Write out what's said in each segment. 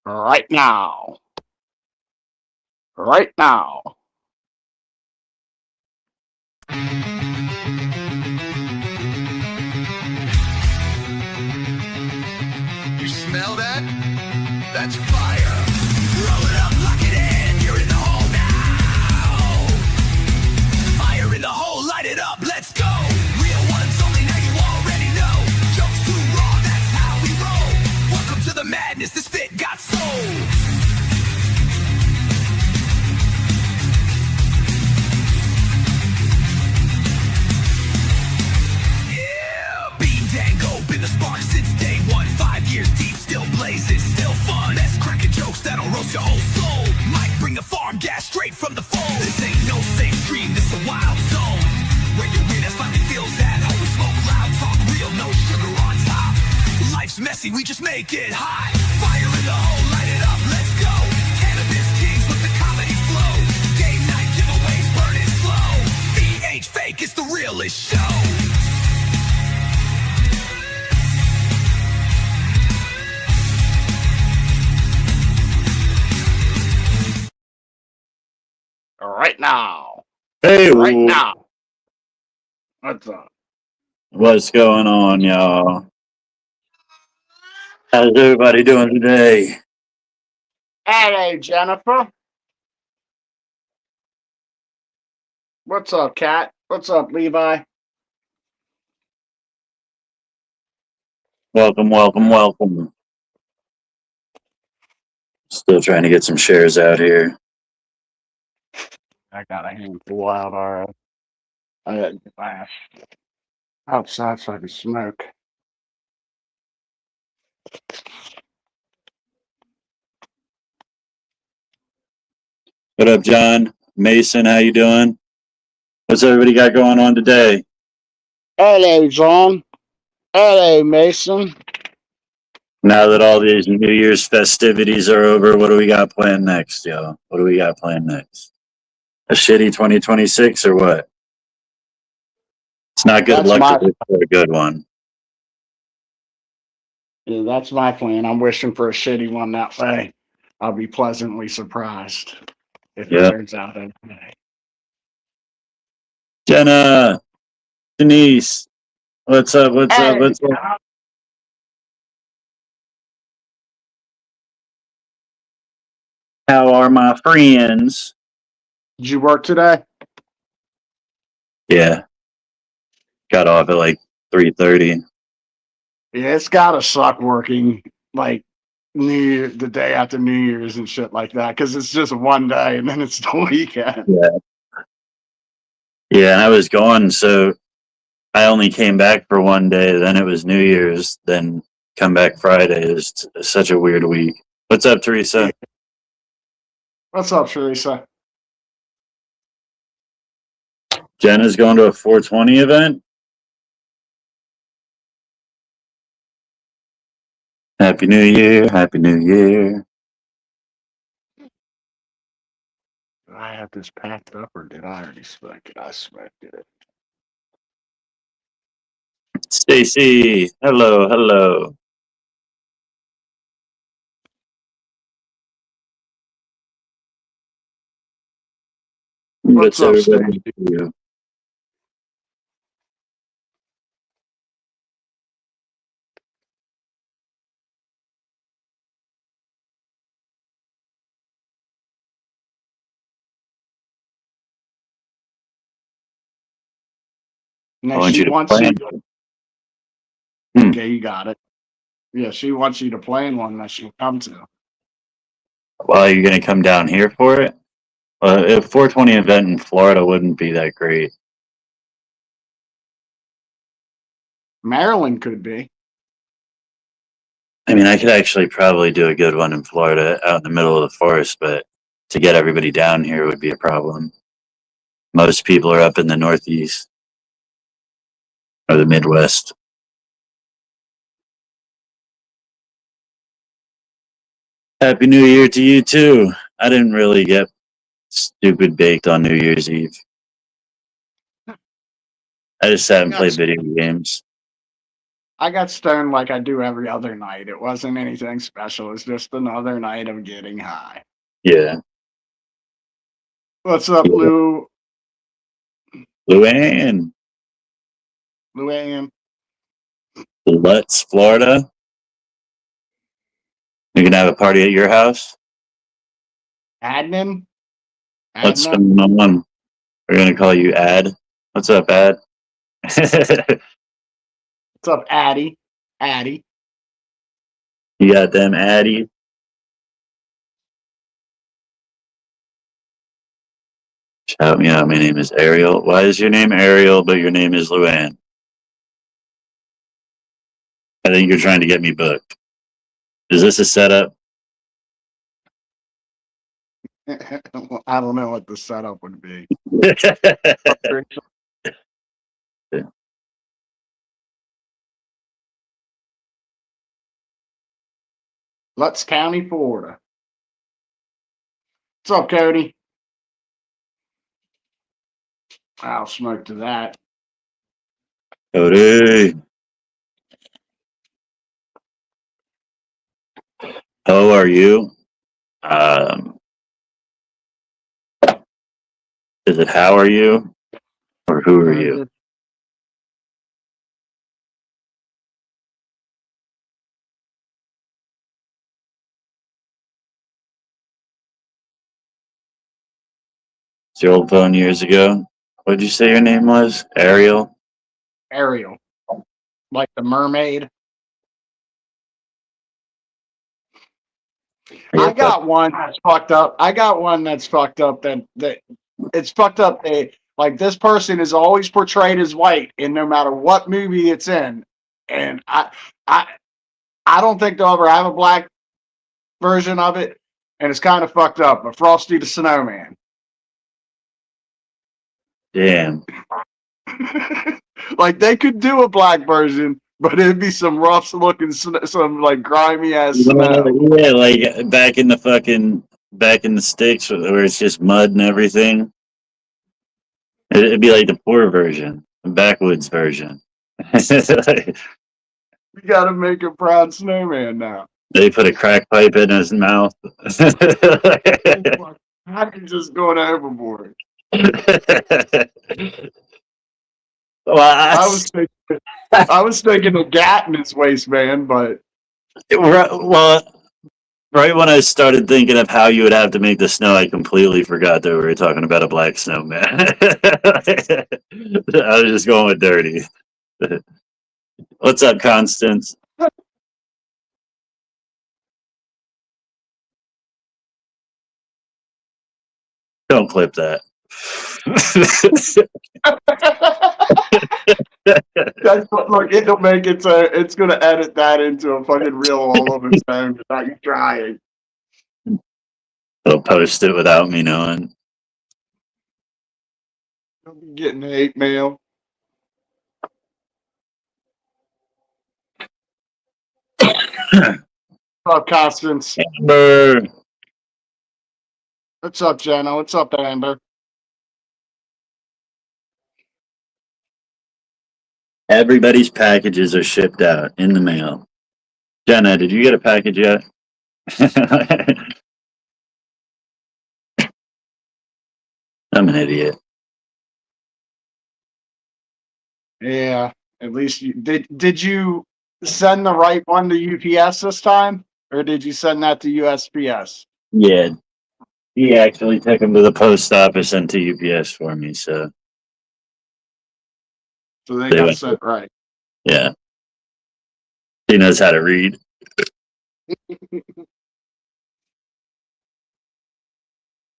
Right now. Right now. You smell that? That's fire. Roll it up, lock it in. You're in the hole now. Fire in the hole, light it up, let's go. Real ones only, now you already know. Jokes too raw, that's how we roll. Welcome to the madness, this fit got soul. Yeah, Bean Dango, been the spark since day one. 5 years deep, still blazing, still fun. Best cracking jokes that'll roast your whole soul. Might bring the farm gas straight from the fold. This ain't no safe stream, this a wild zone. Where your weirdness finally feels at home. We smoke loud, talk real, no sugar on top. Life's messy, we just make it hot. Fire in the hole, light it up, let's go. Cannabis kings with the comedy flow. Game night giveaways, burn it slow. VH fake, it's the realest show. Right now. Hey, Right now. What's up? what's going on, y'all? How's everybody doing today? Hey, Jennifer. What's up, Kat? What's up, Levi? Welcome, welcome, welcome. Still trying to get some shares out here. I got a handful out already. I got to get back outside so I can smoke. What up, John? Mason, how you doing? What's everybody got going on today? Hello, John. Hello, Mason. Now that all these New Year's festivities are over, what do we got planned next, y'all? What do we got planned next? A shitty 2026 or what? It's not good That's luck my- to wish for a good one. Yeah, that's my plan. I'm wishing for a shitty one that way. I'll be pleasantly surprised if it Yeah. turns out okay. Jenna, Denise, what's up? What's up? What's up? How are my friends? Did you work today? Yeah. Got off at like 3:30. Yeah, it's gotta suck working like the day after New Year's and shit like that because it's just one day and then it's the weekend. Yeah, and I was gone, so I only came back for one day. Then it was New Year's. Then come back Friday. It's such a weird week. What's up, Teresa? What's up, Teresa? Jenna's going to a 420 event. Happy New Year! Happy New Year! Did I have this packed up or did I already smoke it? I smoked it. Stacy, hello, hello. What's up, everybody Stacey? to you? No, I want she you to wants plan. you. Hmm. Okay, you got it. Yeah, she wants you to plan one that she'll come to. Well, you're gonna come down here for it? A 420 event in Florida wouldn't be that great. Maryland could be. I mean, I could actually probably do a good one in Florida out in the middle of the forest, but to get everybody down here would be a problem. Most people are up in the Northeast or the Midwest. Happy New Year to you too. I didn't really get stupid baked on New Year's Eve. I just sat and played video games. I got stoned like I do every other night. It wasn't anything special. It's just another night of getting high. Yeah. What's up, Yeah. Lou? Luann, Luann? Lutz, Florida. You're gonna have a party at your house? Adnan? What's Adnan? going on? We're gonna call you Ad. What's up, Ad? What's up, Addy? Addy? You got them, Addy. Shout me out. My name is Ariel. Why is your name Ariel, but your name is Luann? I think you're trying to get me booked. Is this a setup? I don't know what the setup would be. Lutz County, Florida. What's up, Cody? I'll smoke to that. Cody. How are you? Is it how are you? Or who are you? It's your old phone years ago. What did you say your name was? Ariel? Ariel. Like the mermaid. I got one that's fucked up. I got one that's fucked up that it's fucked up. Like this person is always portrayed as white in no matter what movie it's in. And I don't think they'll ever have a black version of it. And it's kind of fucked up. But Frosty the Snowman. Damn. Like they could do a black version, but it'd be some rough looking, some like grimy ass snow. Yeah, like back in the sticks where it's just mud and everything. It'd be like the poor version, the backwoods version. We gotta make a proud snowman now. They put a crack pipe in his mouth. I'm just going overboard. Well, I was thinking a gat in his waistband, but well, right when I started thinking of how you would have to make the snow, I completely forgot that we were talking about a black snowman. I was just going with dirty. What's up, Constance? Don't clip that. that's what, look, it'll make it so it's gonna edit that into a fucking reel all of its own without you trying. They'll post it without me knowing. Don't be getting hate mail. What's up, Constance? Amber. What's up, Jenna? What's up, Amber? Everybody's packages are shipped out in the mail. Jenna, did you get a package yet? I'm an idiot. Yeah, at least you did. Did you send the right one to UPS this time, or did you send that to USPS? Yeah, he actually took him to the post office and to UPS for me. So So they they got went. sent right. Yeah, he knows how to read.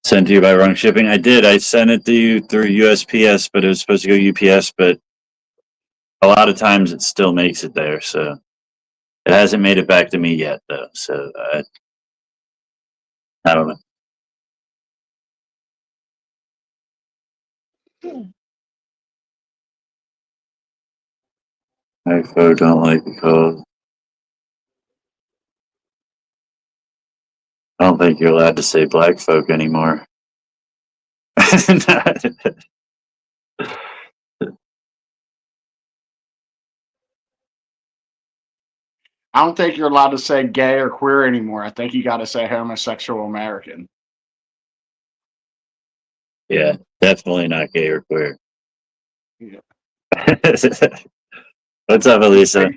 Sent to you by wrong shipping. I did. I sent it to you through USPS, but it was supposed to go UPS. But a lot of times it still makes it there. So it hasn't made it back to me yet, though. So I don't know. Black folk don't like the cold. I don't think you're allowed to say black folk anymore. I don't think you're allowed to say gay or queer anymore. I think you got to say homosexual American. Yeah, definitely not gay or queer. Yeah. What's up, Elisa?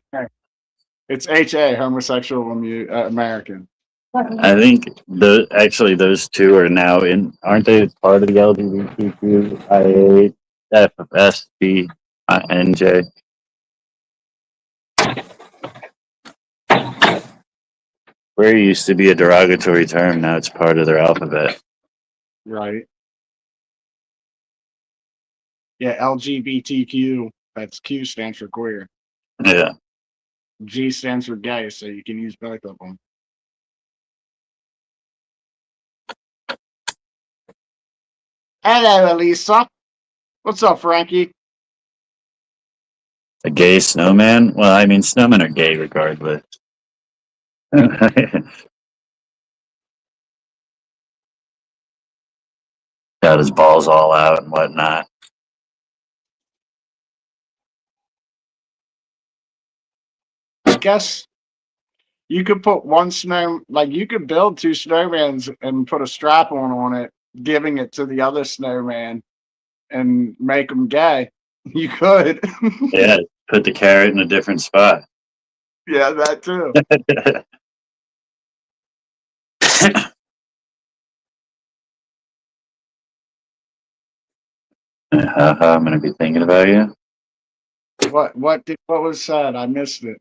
It's HA, homosexual American. I think those two are now in. Aren't they part of the LGBTQIA FSBNJ? Queer used to be a derogatory term. Now it's part of their alphabet. Right. Yeah, LGBTQ. That's Q stands for queer. Yeah. G stands for gay, so you can use both of them. Hello, Elisa. What's up, Frankie? A gay snowman? Well, I mean, snowmen are gay regardless. Got his balls all out and whatnot. I guess you could put one snow, like you could build two snowmans and put a strap on it, giving it to the other snowman and make them gay. You could. Yeah, put the carrot in a different spot. Yeah, that too. I'm gonna be thinking about you. What was said? I missed it.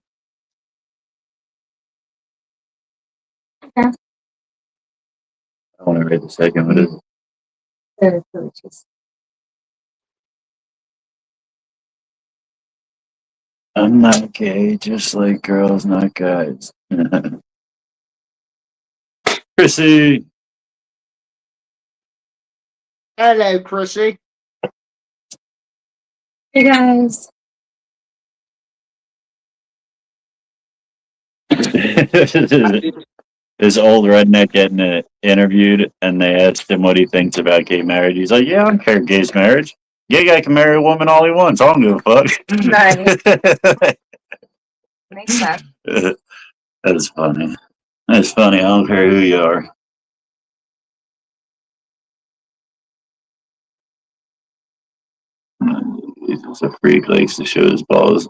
I want to read the second. What is it? I'm not gay, just like girls, not guys. Chrissy. Hello, Chrissy. Hey guys. This old redneck getting interviewed, and they asked him what he thinks about gay marriage. He's like, "Yeah, I don't care gay's marriage. Gay guy can marry a woman all he wants. I don't give a fuck." Nice. Makes sense. That's funny. That's funny. I don't care who you are. He's just a freak, likes to show his balls.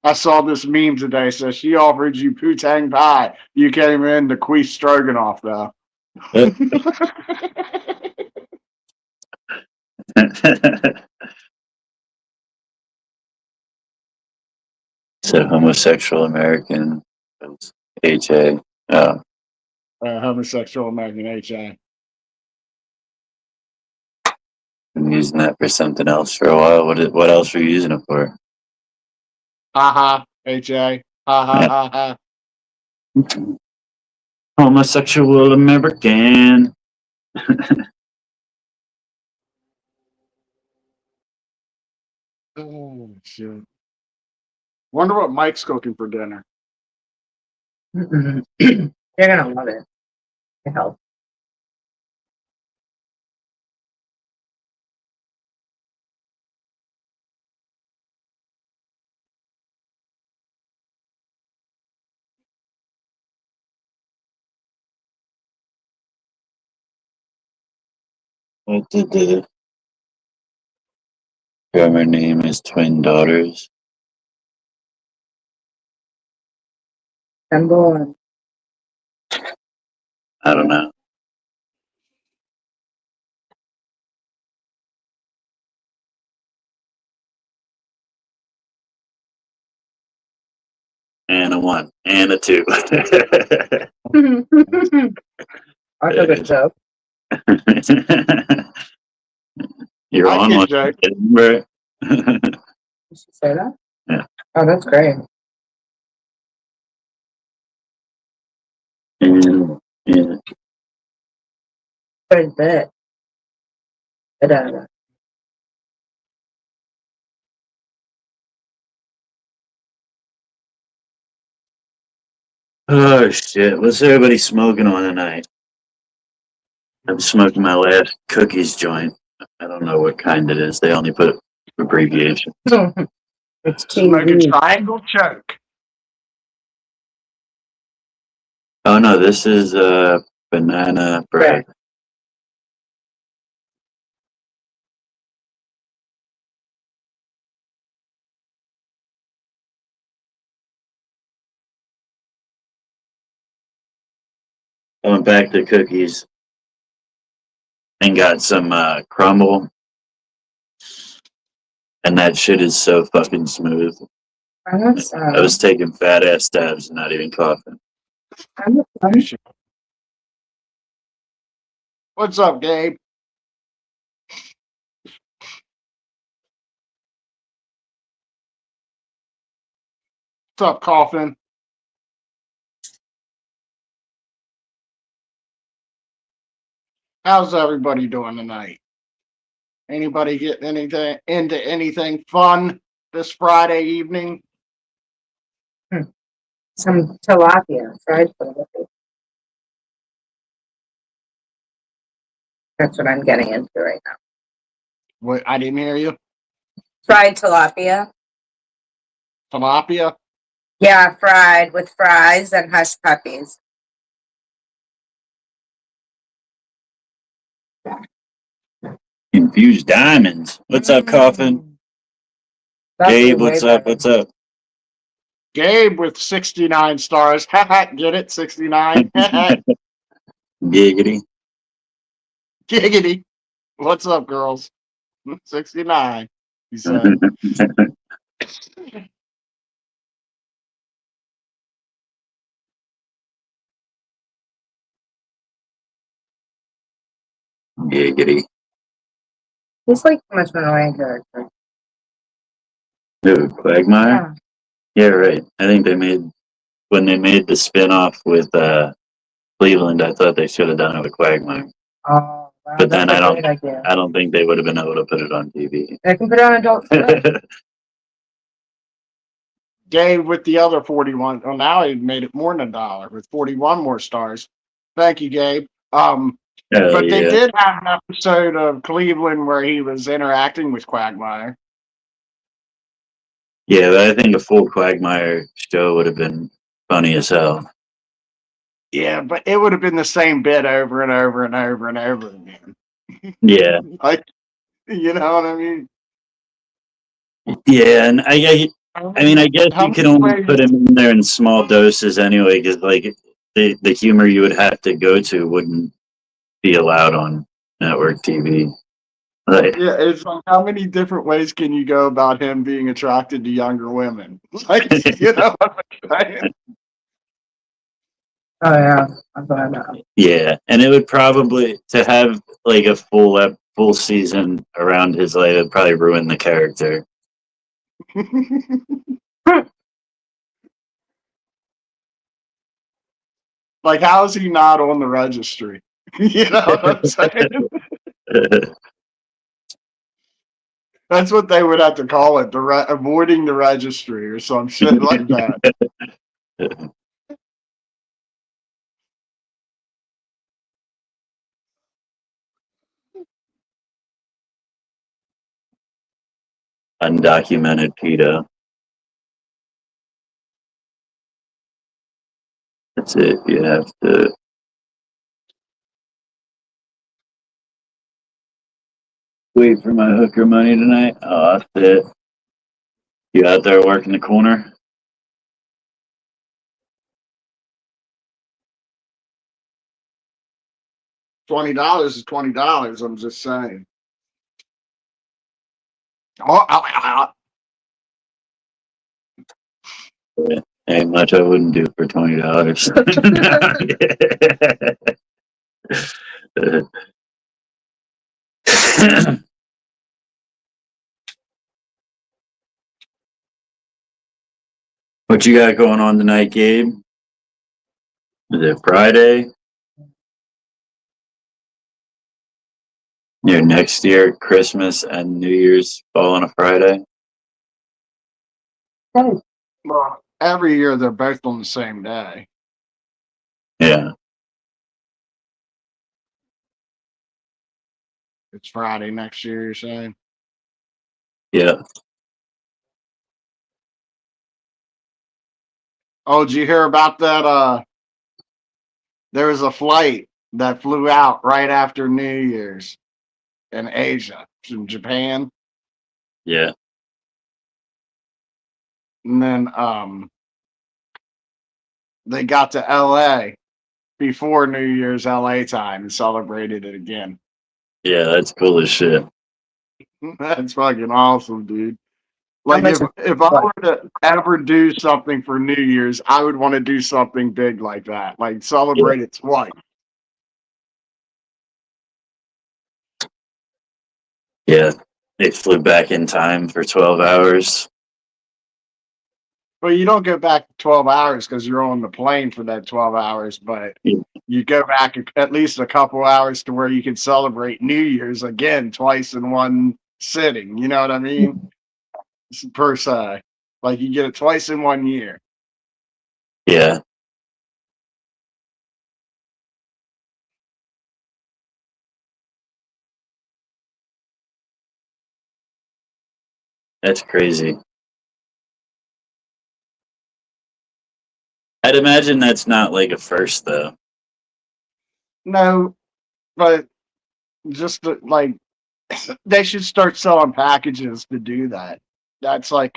I saw this meme today. Says she offered you putang pie. You came in to queef stroganoff though. So homosexual American HA. Oh, Homosexual American HA. been using that for something else for a while. What else were you using it for? Ha HA. Ha. Homosexual American. Oh shit. Wonder what Mike's cooking for dinner. You're gonna love it. It helps. What did the drummer name his twin daughters? Symbol and I don't know. And a 1. And a 2. I took a joke. You're I on can one. joke. Remember? Did she say that? Yeah. Oh, that's great. Yeah. Good bit. But, Oh shit! What's everybody smoking on tonight? I'm smoking my last cookies joint. I don't know what kind it is. They only put abbreviation. it's Smoking TV. triangle choke. Oh no, this is banana bread. I went back to cookies and got some crumble, and that shit is so fucking smooth. I'm I was taking fat ass stabs and not even coughing. What's up, Gabe? What's up, Coffin? How's everybody doing tonight? Anybody getting anything into anything fun this Friday evening? some tilapia, fried tilapia. That's what I'm getting into right now. What? I didn't hear you. Fried tilapia. Tilapia. Yeah, fried with fries and hush puppies. Infused diamonds. What's up, Coffin? That's Gabe, way what's up? better. What's up? Gabe with 69 stars. Get it? 69. Giggity. Giggity. What's up, girls? 69. He said. Giggity. He's like too much of an annoying character. Dude, Quagmire? Yeah. Yeah, right. I think when they made the spin-off with Cleveland, I thought they should have done it with Quagmire. Oh, wow, But that's then a great idea. I don't think they would have been able to put it on TV. They can put it on Adult Swim. Gabe with the other 41. Well, now he made it more than $1 with 41 more stars. Thank you, Gabe. Hell But they yeah. did have an episode of Cleveland where he was interacting with Quagmire. Yeah, but I think a full Quagmire show would have been funny as hell. Yeah, but it would have been the same bit over and over and over and over again. Yeah. Like, you know what I mean? Yeah, and I mean, I guess How you can many only ways- put him in there in small doses anyway, because like the humor you would have to go to wouldn't be allowed on network TV. Like, Yeah, it's like how many different ways can you go about him being attracted to younger women? Like, you know what I'm saying? Oh yeah, that's what I know. yeah, and it would probably to have like a full season around his life would probably ruin the character. Like, how is he not on the registry? You know what I'm saying? That's what they would have to call it, avoiding the registry or some shit like that. Undocumented pedo. That's it. You have to Wait for my hooker money tonight. Oh, that's it. You out there working the corner? $20 is $20. I'm just saying. Oh, Ain't much I wouldn't do for $20. What you got going on tonight, Gabe? Is it Friday? Near next year, Christmas and New Year's fall on a Friday. well, every year they're both on the same day. Yeah, It's Friday next year, you're saying? yeah, Oh, did you hear about that? There was a flight that flew out right after New Year's in Asia, from Japan. yeah. And then they got to LA before New Year's LA time and celebrated it again. Yeah, that's cool as shit. That's fucking awesome, dude. How Like much if I were to ever do something for New Year's, I would want to do something big like that. Like celebrate it twice. Yeah, they flew back in time for 12 hours. But you don't go back 12 hours because you're on the plane for that 12 hours, but Yeah. you go back at least a couple hours to where you can celebrate New Year's again twice in one sitting. You know what I mean? Per se. Like you get it twice in 1 year. Yeah, that's crazy. I'd imagine that's not like a first though. No, but just like they should start selling packages to do that. That's like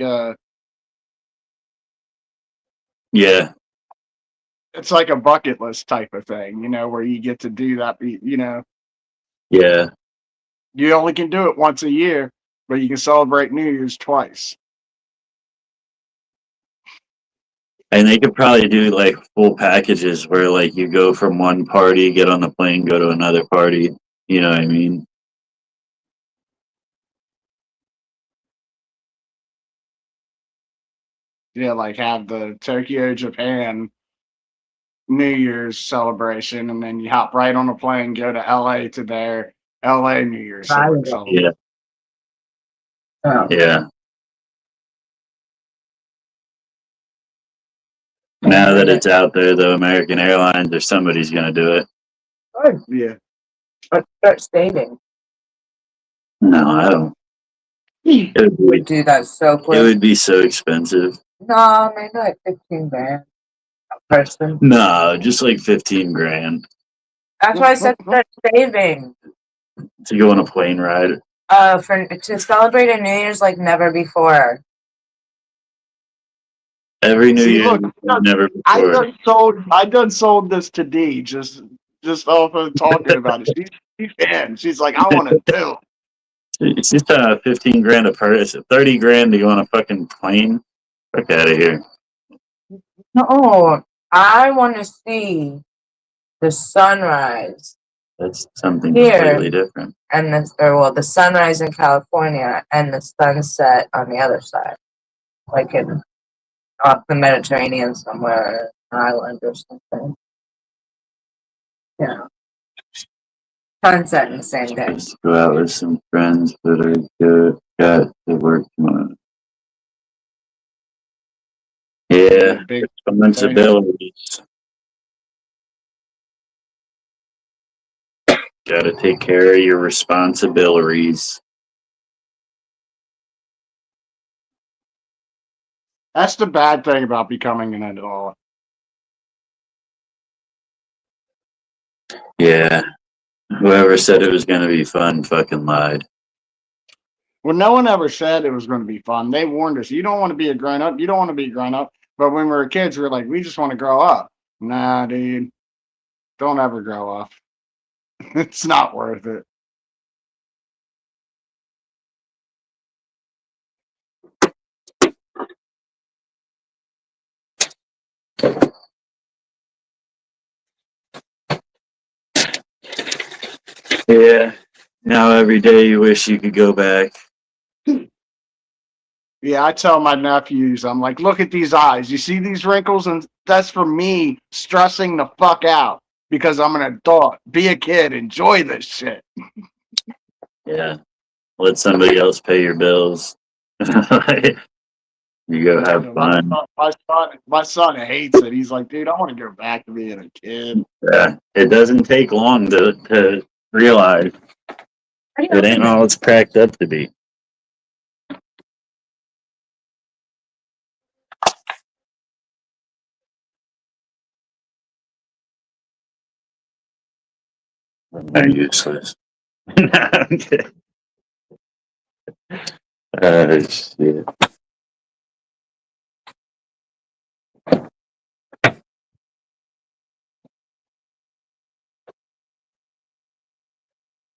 Yeah, it's like a bucket list type of thing, you know, where you get to do that. You know, yeah. you only can do it once a year, but you can celebrate New Year's twice. And they could probably do like full packages where like you go from one party, get on the plane, go to another party. You know what I mean? Yeah, like have the Tokyo, Japan New Year's celebration, and then you hop right on a plane, go to LA to their LA New Year's Friday. celebration. Yeah, Oh, yeah. Now that it's out there, though, American Airlines or somebody's gonna do it. good. Yeah. Let's start saving. No, I don't. It would We be, do that so it quick. would be so expensive. No, maybe like 15 grand a person. No, just like 15 grand That's why I said start saving. to go on a plane ride. To celebrate a New Year's like never before. Every New See, Year, look, never I before. done sold this to Dee just off of talking about it. She's fan. She's like, I want to do. It's just 15 grand a person, 30 grand to go on a fucking plane. Fuck out of here. No, I want to see the sunrise That's something Here. completely different. and the sunrise in California and the sunset on the other side, like in off the Mediterranean somewhere, an island or something. Yeah, sunset in the same day. Just go out with some friends, but I got to work tomorrow. Yeah, Big responsibilities. Gotta take care of your responsibilities. That's the bad thing about becoming an adult. Yeah. Whoever said it was gonna be fun fucking lied. Well, no one ever said it was going to be fun. They warned us, you don't want to be a grown up. You don't want to be a grown up. But when we were kids, we were like, we just want to grow up. Nah, dude, don't ever grow up. It's not worth it. Yeah. Now every day you wish you could go back. Yeah, I tell my nephews, I'm like, look at these eyes. You see these wrinkles? And that's for me stressing the fuck out because I'm an adult. Be a kid. Enjoy this shit. Yeah. Let somebody else pay your bills. You go have fun. My son hates it. He's like, dude, I want to go back to being a kid. Yeah. It doesn't take long to realize it ain't all it's cracked up to be. They're useless. I'm kidding. Shit.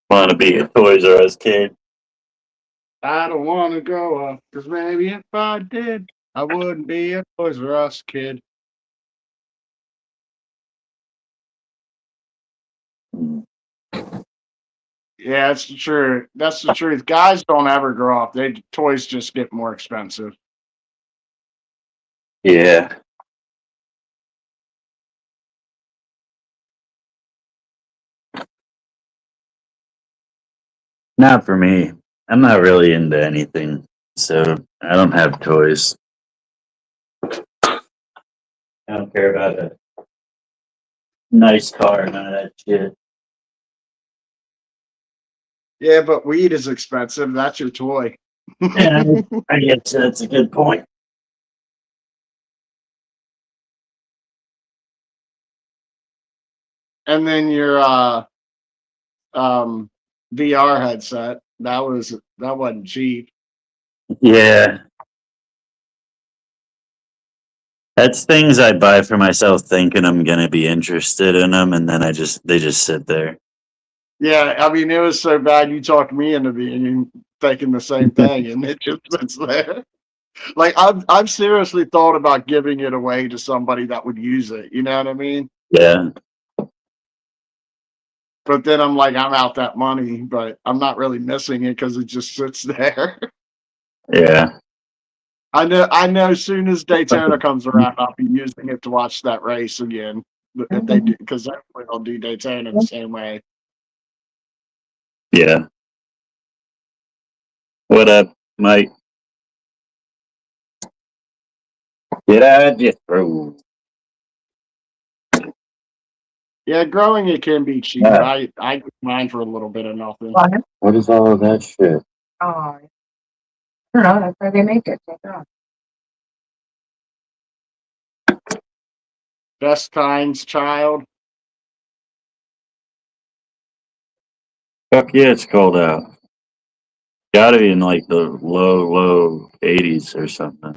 Want to be a Toys R Us kid? I don't want to grow up because maybe if I did, I wouldn't be a Toys R Us kid. Yeah, that's the truth. That's the truth. Guys don't ever grow up. Toys just get more expensive. Yeah. Not for me. I'm not really into anything, so I don't have toys. I don't care about a nice car, none of that shit. Yeah, but weed is expensive. That's your toy. Yeah, I guess that's a good point. And then your VR headset. That wasn't cheap. Yeah. That's things I buy for myself thinking I'm gonna be interested in them, and then they just sit there. Yeah, I mean it was so bad you talked me into being thinking the same thing, and it just sits there. Like I've seriously thought about giving it away to somebody that would use it. You know what I mean? Yeah. But then I'm like, I'm out that money, but I'm not really missing it because it just sits there. Yeah. I know. As soon as Daytona comes around, I'll be using it to watch that race again. If they do, because they'll do Daytona the same way. Yeah. What up, Mike? Get out your throat. Yeah, growing it can be cheap. Yeah. I get mine for a little bit of nothing. What is all of that shit? Oh, I don't know. That's why they make it. Take it off. Best Times Child. Fuck yeah, it's cold out. Gotta be in like the low 80s or something.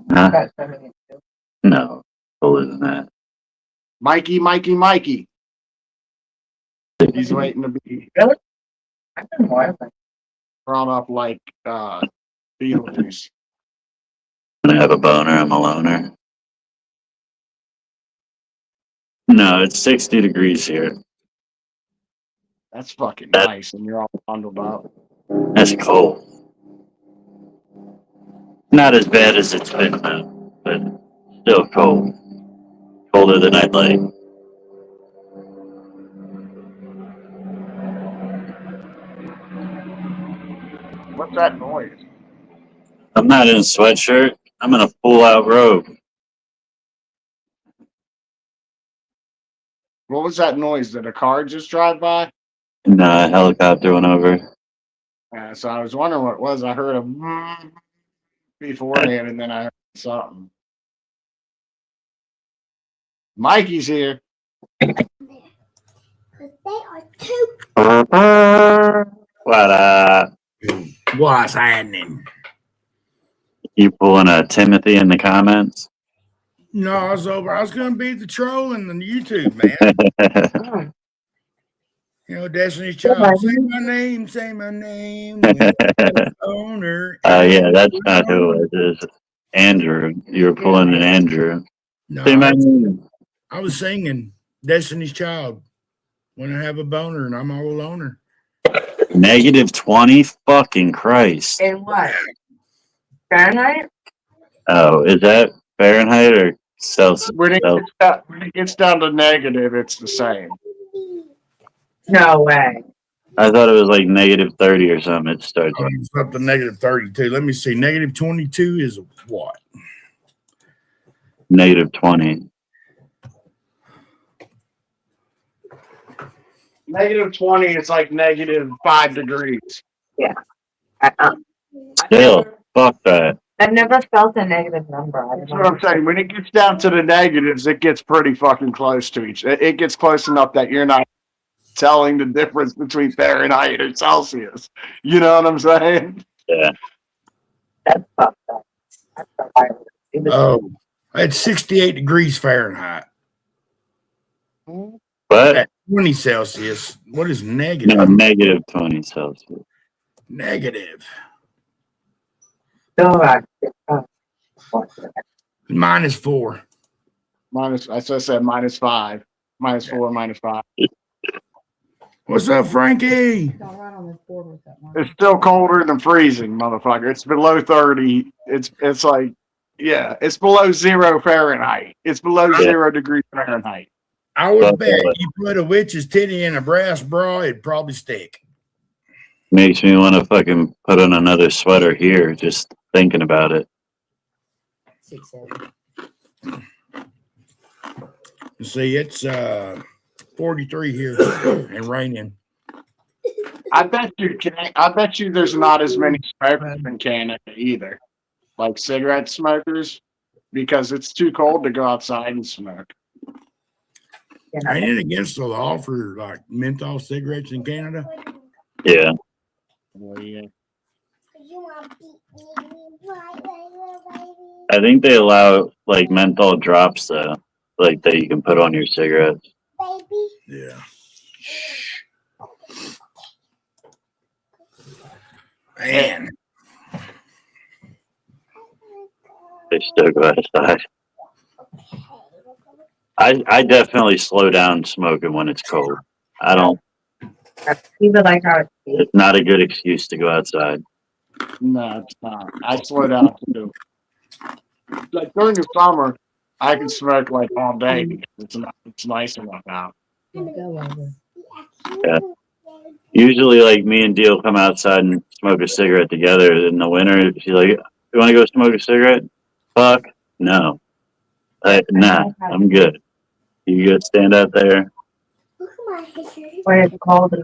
Huh? That's what I mean, too. No, colder than that. Mikey. He's waiting to be I've been more, but brought up like Beetlejuice. When I have a boner, I'm a loner. No, it's 60 degrees here. That's fucking nice, and you're all bundled up. That's cold. Not as bad as it's been though, but still cold. Colder than I'd like. What's that noise? I'm not in a sweatshirt. I'm in a full out robe. What was that noise? Did a car just drive by? And a helicopter went over. So I was wondering what it was. I heard a beforehand, and then I heard something. Mikey's here. What What's happening? you pulling a Timothy in the comments? No, I was over. I was going to be the troll in the YouTube, man. Mm. You know, Destiny's Child. Say my name, say my name. Owner. Yeah, that's not who it is. Andrew. You were pulling an Andrew. No, Say my name. I was singing Destiny's Child when I have a boner and I'm all alone. -20? Fucking Christ. In what? Fahrenheit? Oh, is that Fahrenheit or Celsius? When it gets down to negative, it's the same. No way. I thought it was like -30 or something. It starts. Oh, it's up to -32. Let me see. -22 is what? -20. -20 is like -5 degrees. Still, fuck that. I've never felt a negative number. I That's don't what I'm know. saying. When it gets down to the negatives, it gets pretty fucking close to each. It gets close enough that you're not telling the difference between Fahrenheit and Celsius. You know what I'm saying? Yeah. That's fucked up. That's a virus. It was- Oh, it's 68 degrees Fahrenheit. But At 20 Celsius. What is no, negative? -20 Celsius. Negative. Still right. -4. Minus, as I said, -5, -4, -5. What's up, Frankie? Don't run on this board with that one. It's still colder than freezing, motherfucker. It's below 30. It's like, yeah, it's below 0 Fahrenheit. It's below 0 degrees Fahrenheit. I would Okay. bet you put a witch's titty in a brass bra, it'd probably stick. Makes me want to fucking put on another sweater here, just thinking about it. 6-7. See, it's 43 here and raining. I bet you there's not as many smokers in Canada either, like cigarette smokers, because it's too cold to go outside and smoke. Ain't it against the law for like menthol cigarettes in Canada? Yeah. Well, yeah. I think they allow like menthol drops though, like that you can put on your cigarettes. Yeah. Man, They still go outside. I definitely slow down smoking when it's cold. I don't. Keep it like how it is. It's not a good excuse to go outside. No, it's not. I slow down too. Like during the summer, I can smoke like all day because it's nice enough out. Go over. Yeah. Usually, like me and Deal come outside and smoke a cigarette together. In the winter, she's like, "You want to go smoke a cigarette?" Fuck no. Nah, I'm good. You good? Stand out there. When it's cold and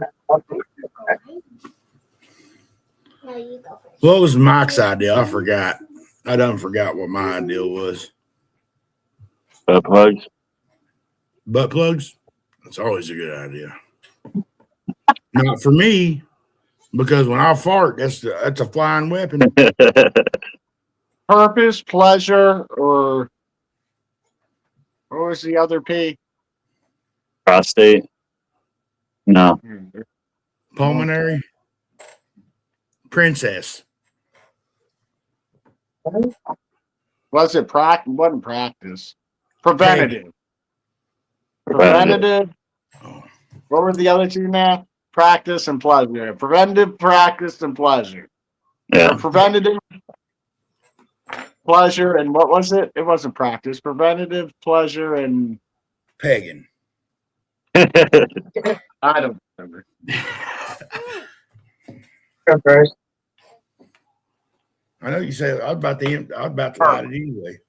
what was Mike's idea? I forgot. I done forgot what my idea was. Butt plugs. Butt plugs? That's always a good idea. Not for me, because when I fart, that's a flying weapon. Purpose, pleasure, or what was the other P? Prostate. No. Pulmonary. Princess. Was it wasn't practice. Preventative. Preventative. Oh. What were the other two now? Practice and pleasure. Preventative, practice, and pleasure. Yeah. Preventative, pleasure, and what was it? It wasn't practice. Preventative, pleasure, and Pagan. I don't remember. reverse. I know you said I was about to write it anyway.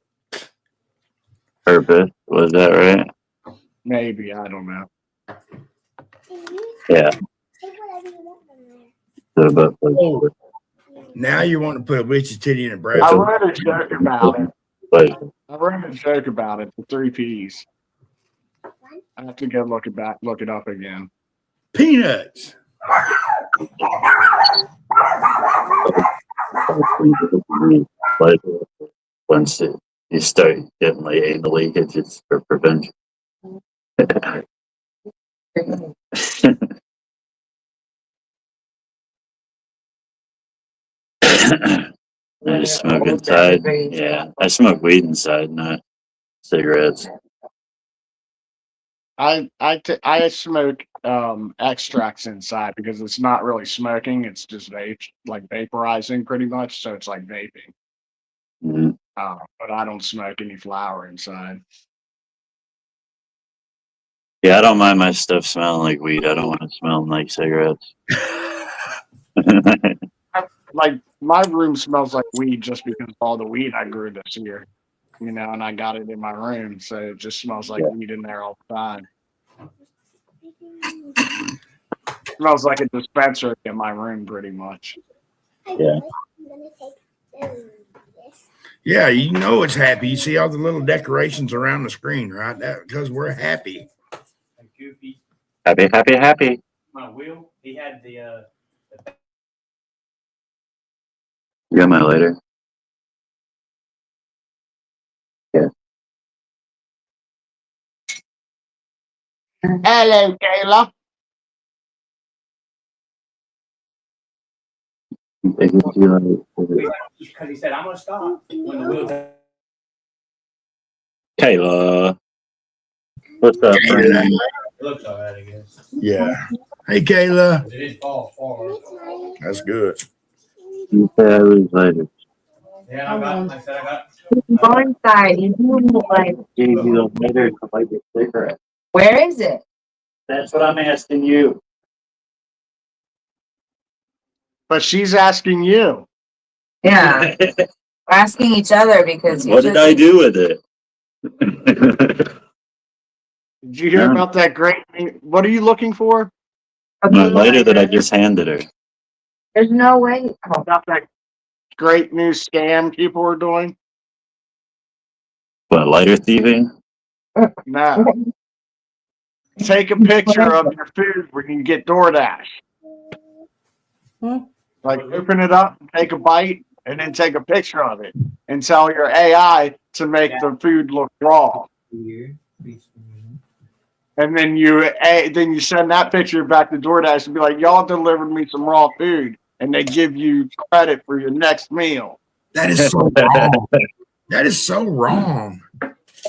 Purpose. Was that right? Maybe, I don't know. Yeah. The butt plugs. Oh, now you want to put a witch's titty in a brass. I read a joke about it. Pleasure. I read a joke about it, the 3 Ps. I have to go look it up again. Peanuts. Like once you start getting like anal leakage, it's for prevention. I just smoke inside. Yeah, I smoke weed inside, not cigarettes. I smoke extracts inside because it's not really smoking, it's just like vaporizing pretty much, so it's like vaping. Mhm. But I don't smoke any flower inside. Yeah, I don't mind my stuff smelling like weed. I don't want it smelling like cigarettes. Like my room smells like weed just because of all the weed I grew this year, and I got it in my room, so it just smells like weed in there all the time. Smells like a dispensary in my room, pretty much. Yeah. Yeah, you know it's happy. You see all the little decorations around the screen, right? That because we're happy. And Goofy Happy, happy, happy. on a wheel. He had the You got my lighter? Hello, Kayla. because he said I'm gonna stop when the wheel. Kayla. What's up, friend? It looks alright, I guess. Yeah. Hey, Kayla. It didn't fall far. That's good. You say I lose later. Yeah, I said I got. Go inside. You do like. Gave you the later to light the cigarette. Where is it? That's what I'm asking you. But she's asking you. Yeah, we're asking each other because you What did I do with it? Did you hear No. about that great? What are you looking for? My lighter that I just handed her. There's no way. Oh, About that great new scam people are doing? What, lighter thieving? No. Take a picture of your food when you get DoorDash. Like open it up, take a bite, and then take a picture of it, and tell your AI to make the food look raw. And then you send that picture back to DoorDash and be like, y'all delivered me some raw food, and they give you credit for your next meal. That is so wrong. That is so wrong.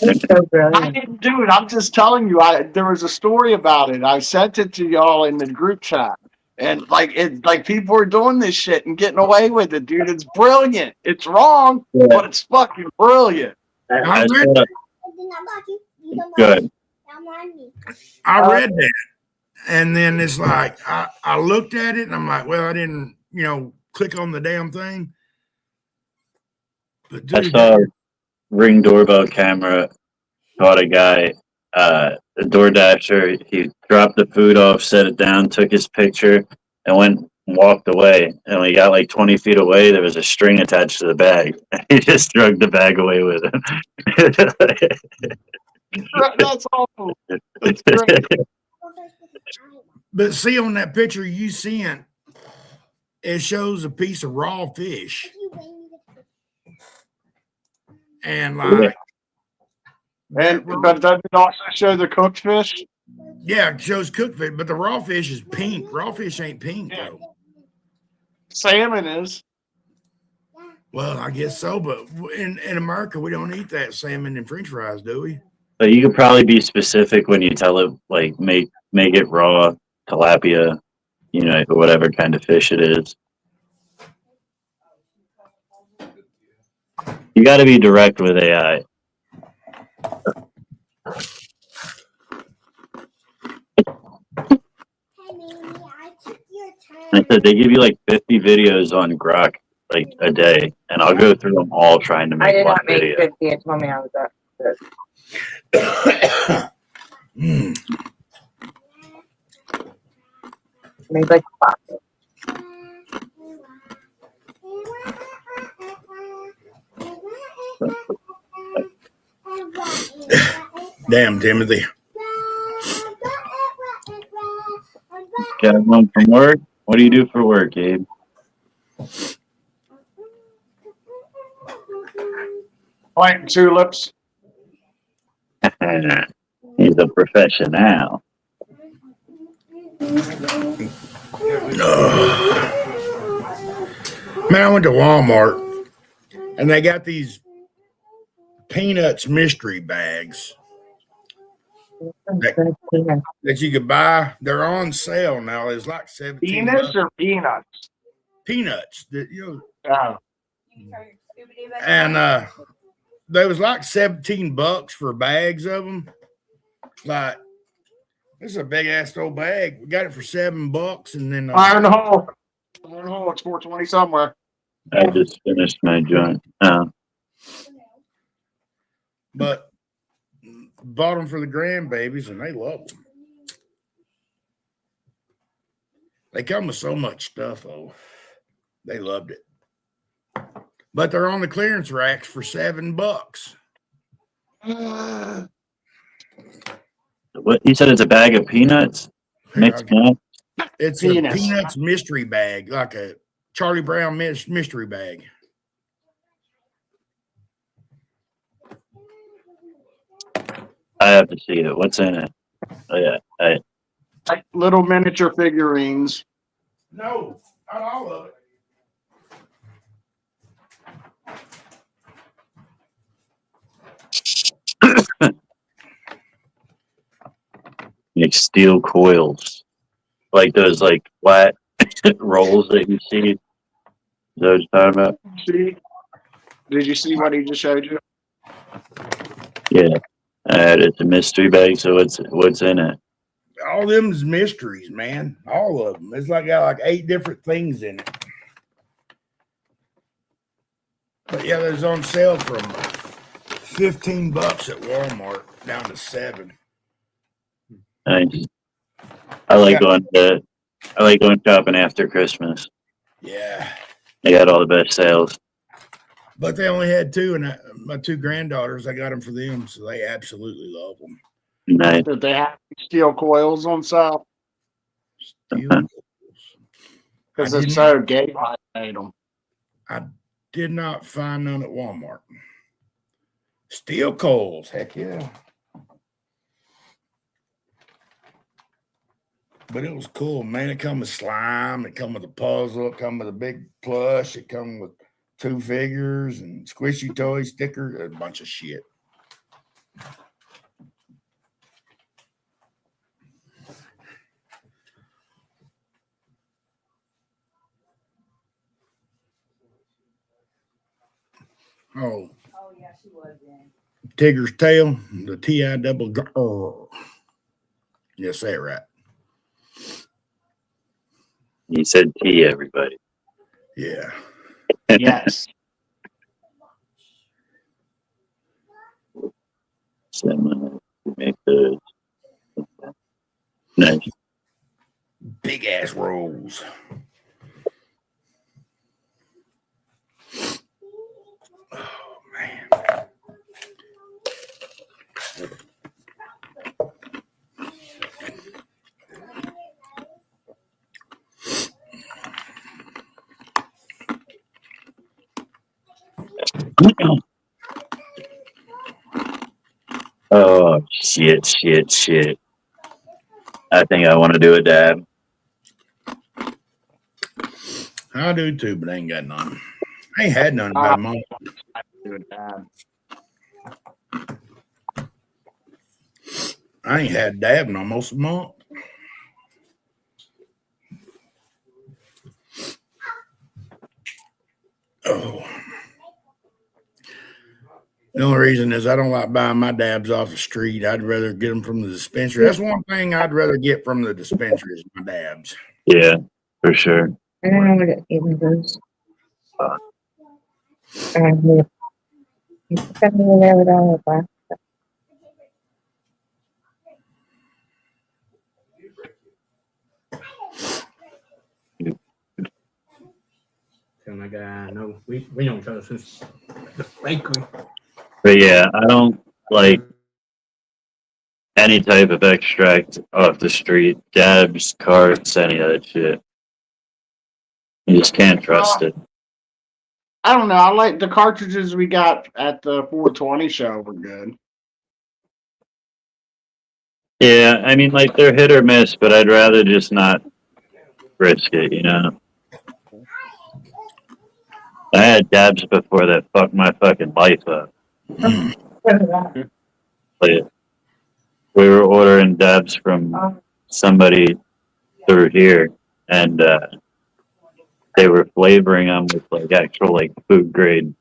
that's so I brilliant. didn't do it. I'm just telling you. There was a story about it. I sent it to y'all in the group chat, and like people are doing this shit and getting away with it, dude. It's brilliant. It's wrong, but it's fucking brilliant. I saw it. Good. I read that. And then it's like, I looked at it and I'm like, well, I didn't, click on the damn thing. But I dude, saw a Ring doorbell camera caught a guy, a DoorDasher. He dropped the food off, set it down, took his picture, and went and walked away. And when he got like 20 feet away, there was a string attached to the bag. He just dragged the bag away with him. That's awful. That's great. but see on that picture you sent, it shows a piece of raw fish. And like, But does it also show the cooked fish? yeah, it shows cooked fish, but the raw fish is pink. Raw fish ain't pink though. Salmon is. Well, I guess so, but in America we don't eat that salmon and French fries, do we? But you could probably be specific when you tell it, like, make it raw tilapia, whatever kind of fish it is. You got to be direct with AI. I said they give you like 50 videos on Grok like a day, and I'll go through them all trying to I make did one not make video. 50. It told me I was up. Mm. Made like 5. Damn, Timothy. got home from work? What do you do for work, Abe? Planting tulips. He's a professional. Man, I went to Walmart and they got these Peanuts mystery bags that you could buy. They're on sale now. It's like 17 Penis bucks. or peanuts? Peanuts. That, Oh, and they was like 17 bucks for bags of them. Like, this is a big ass old bag. We got it for $7, and then Iron Hole. Iron Hole. It's 420 somewhere. I just finished my joint. Oh, but bought them for the grandbabies, and they love them. They come with so much stuff, though. They loved it. But they're on the clearance racks for $7. what you said? It's a bag of peanuts mixed up. It's Penis. a Peanuts mystery bag, like a Charlie Brown mystery bag. I have to see it. What's in it? Oh yeah, Like little miniature figurines. No, not all of it. like steel coils, like those like flat rolls that you see. Is that what you're talking about? See? Did you see what he just showed you? Yeah. It's a mystery bag. So what's in it? All them's mysteries, man. All of them. It's like got like 8 different things in it. But yeah, there's on sale from $15 at Walmart down to $7. Nice. I like going shopping after Christmas. Yeah. They got all the best sales. But they only had 2, and my 2 granddaughters, I got them for them, so they absolutely love them. Nice. Did they have steel coils on sale? Because Because it's so gay. I made them. I did not find none at Walmart. Steel coils, heck yeah. But it was cool, man. It come with slime, it come with a puzzle, it come with a big plush, it come with 2 figures and squishy toys, stickers, a bunch of shit. Oh, yeah, she was in. Tigger's tail, the TI double. Yeah, say it right. He said tea, everybody. Yeah. Yes. So I'm gonna make those. Nice. Big ass rolls. Oh, man. Oh shit! I think I want to do a dab. I do too, but I ain't got none. I ain't had none in about a month. I do it bad. I ain't had dab in almost a month. Oh. The only reason is I don't like buying my dabs off the street. I'd rather get them from the dispensary. That's one thing I'd rather get from the dispensary is my dabs. Yeah, for sure. I don't know what it even does. You put me in there with all of that. Tell my guy, no, we know each other since the bakery. But yeah, I don't like Any type of extract off the street, dabs, carts, any of that shit. You just can't trust it. I don't know. I like the cartridges we got at the 420 show were good. Yeah, I mean, like they're hit or miss, but I'd rather just not risk it, you know. I had dabs before that fucked my fucking life up. Like, we were ordering dabs from somebody through here, and they were flavoring them with like actual like food grade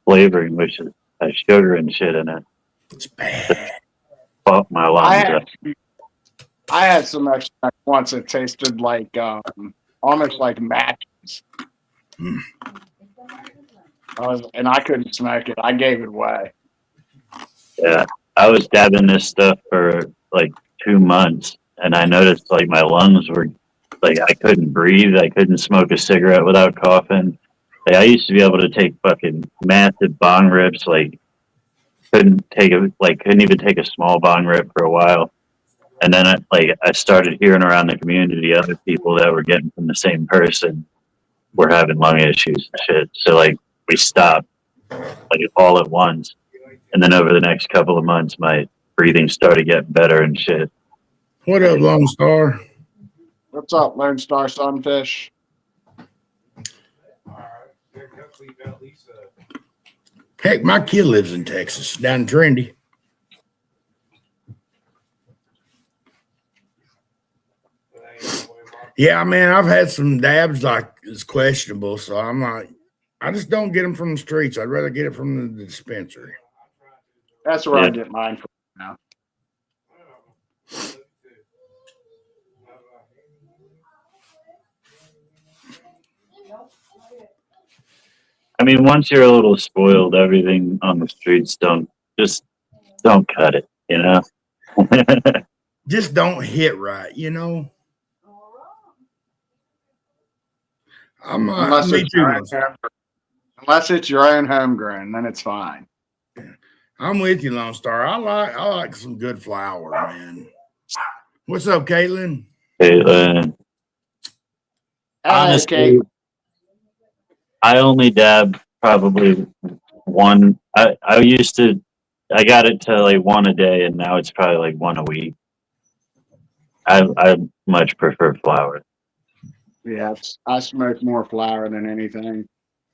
flavoring, which is has sugar and shit in it. It's bad. Fuck my lungs up. I had some extract once that tasted like almost like matches. And I couldn't smoke it. I gave it away. Yeah, I was dabbing this stuff for like 2 months, and I noticed like my lungs were like I couldn't breathe. I couldn't smoke a cigarette without coughing. Like, I used to be able to take fucking massive bong rips. Like couldn't even take a small bong rip for a while. And then I started hearing around the community other people that were getting from the same person were having lung issues and shit. So like we stopped like all at once. And then over the next couple of months my breathing started getting better and shit. What up, Lone Star? What's up, Lone Star Sunfish? Heck, my kid lives in Texas, down in Trinity. Yeah, man, I've had some dabs like it's questionable, so I'm like, I just don't get them from the streets. I'd rather get it from the dispensary. That's where I Yeah. get mine from now. I mean, once you're a little spoiled, everything on the streets don't cut it, you know? Just don't hit right, you know. Unless Me it's too. your own unless it's your own homegrown, then it's fine. I'm with you, Lone Star. I like some good flour, man. What's up, Caitlin? Caitlin. Honestly, Kate. I only dab probably one. I got it to like one a day, and now it's probably like one a week. I much prefer flour. Yeah, I smoke more flour than anything.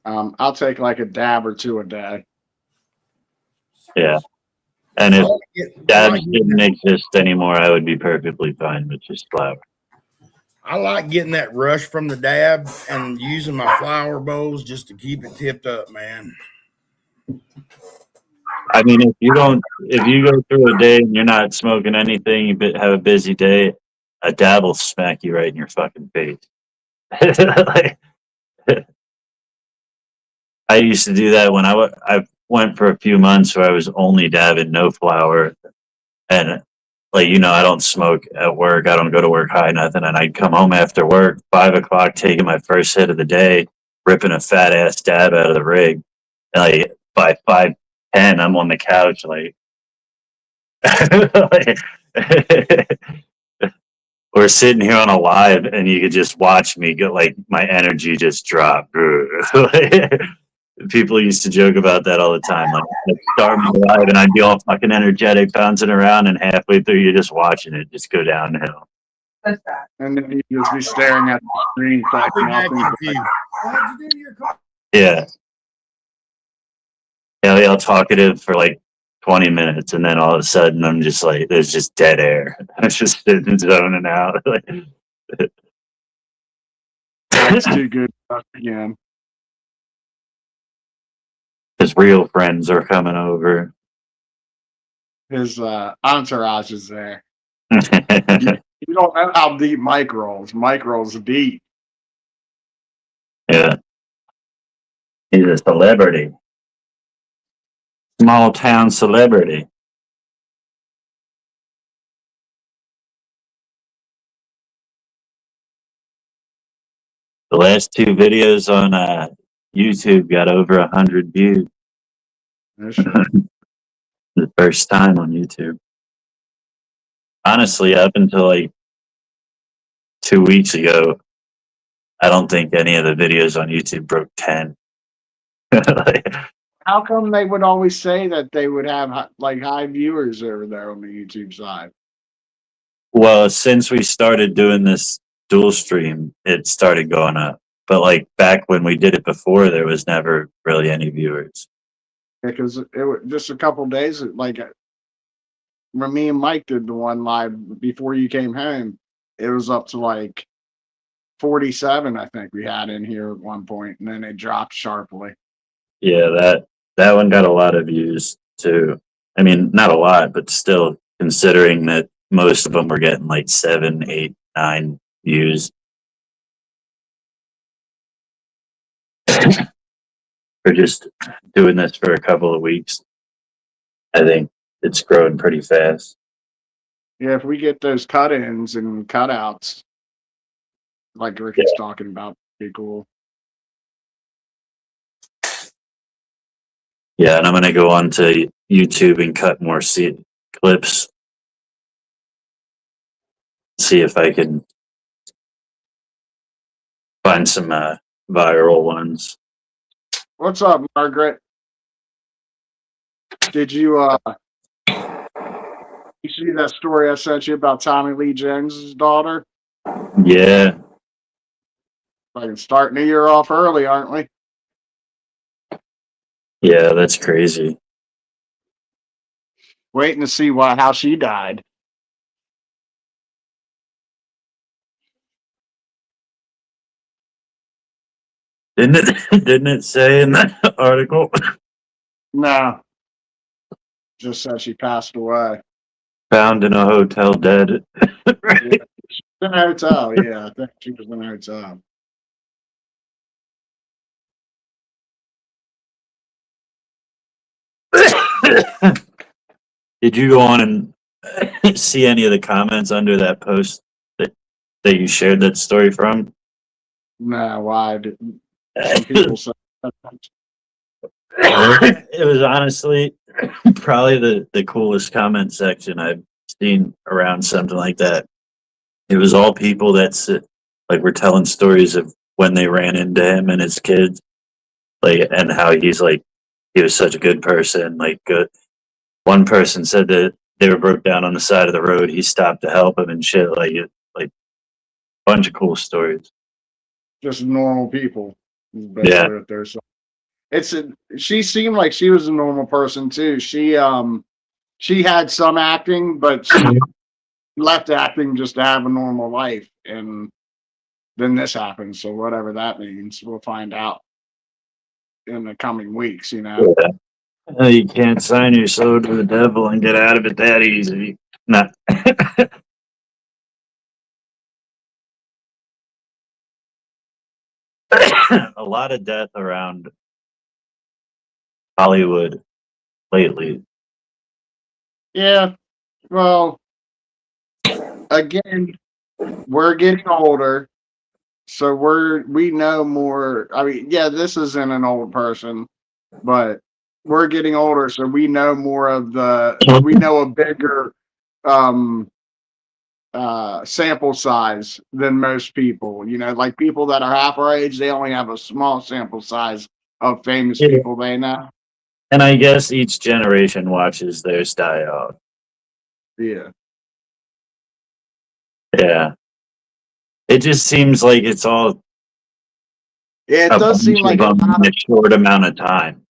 I'll take like a dab or two a day. Yeah. And if I dabs like didn't exist anymore, I would be perfectly fine with just flour. I like getting that rush from the dab and using my flour bowls just to keep it tipped up, man. I mean, if you go through a day and you're not smoking anything, you have a busy day, a dab will smack you right in your fucking face. Like, I used to do that when I went for a few months where I was only dabbing no flour, and like I don't smoke at work. I don't go to work high nothing, and I'd come home after work 5 o'clock, taking my first hit of the day, ripping a fat ass dab out of the rig, and like by 5:10, I'm on the couch like. We're sitting here on a live, and you could just watch me go like my energy just drop. People used to joke about that all the time. Like I'd start my live, and I'd be all fucking energetic, bouncing around, and halfway through, you're just watching it just go downhill. What's that? And then you just be staring at the screen like I'll be back nothing. in a few. Yeah, all talkative for like 20 minutes, and then all of a sudden, I'm just like, there's just dead air. I'm just sitting zoning out. That's too good again. His real friends are coming over. His entourage is there. You don't know how deep Mike rolls. Mike rolls deep. Yeah. He's a celebrity. Small town celebrity. The last 2 videos on YouTube got over 100 views. There's- The first time on YouTube. honestly, up until like 2 weeks ago, I don't think any of the videos on YouTube broke 10. Like, How come they would always say that they would have like high viewers over there on the YouTube side? well, since we started doing this dual stream, it started going up. But like back when we did it before, there was never really any viewers. Because it was just a couple days, like when me and Mike did the one live before you came home, it was up to like 47, I think we had in here at one point, and then it dropped sharply. Yeah, that one got a lot of views too. I mean, not a lot, but still, considering that most of them were getting like 7, 8, 9 views. For just doing this for a couple of weeks, I think it's growing pretty fast. Yeah, if we get those cut-ins and cutouts, like Ricky's talking about, be cool. Yeah, and I'm gonna go on to YouTube and cut more clips. See if I can find some viral ones. What's up, Margaret? Did you you see that story I sent you about Tommy Lee Jones's daughter? Yeah, Like starting the year off early, aren't we? yeah, that's crazy. Waiting to see how she died. Didn't it? Didn't it say in that article? No, just said she passed away. Found in a hotel dead. Right? In a hotel, yeah, I think she was in a hotel. Did you go on and see any of the comments under that post that you shared that story from? No, why didn't some people say It was honestly probably the coolest comment section I've seen around something like that. It was all people like were telling stories of when they ran into him and his kids, like, and how he was such a good person. Like, good. One person said that they were broke down on the side of the road. He stopped to help him and shit. Like bunch of cool stories. just normal people? Is basically Yeah. what they're saying. She seemed like she was a normal person too. She had some acting, but she left acting just to have a normal life, and then this happened. So whatever that means, we'll find out in the coming weeks. You know. You can't sign your soul to the devil and get out of it that easy. Nah. A lot of death around Hollywood lately. Yeah. Well, again, we're getting older, so we know more. I mean, yeah, this isn't an old person, but we're getting older, so we know more of we know a bigger um sample size than most people. You know, like people that are half our age, they only have a small sample size of famous Yeah. people they know. And I guess each generation watches theirs die out. Yeah. Yeah. It just seems like it's all Yeah, it a does seem bunch like of them in a short amount of time.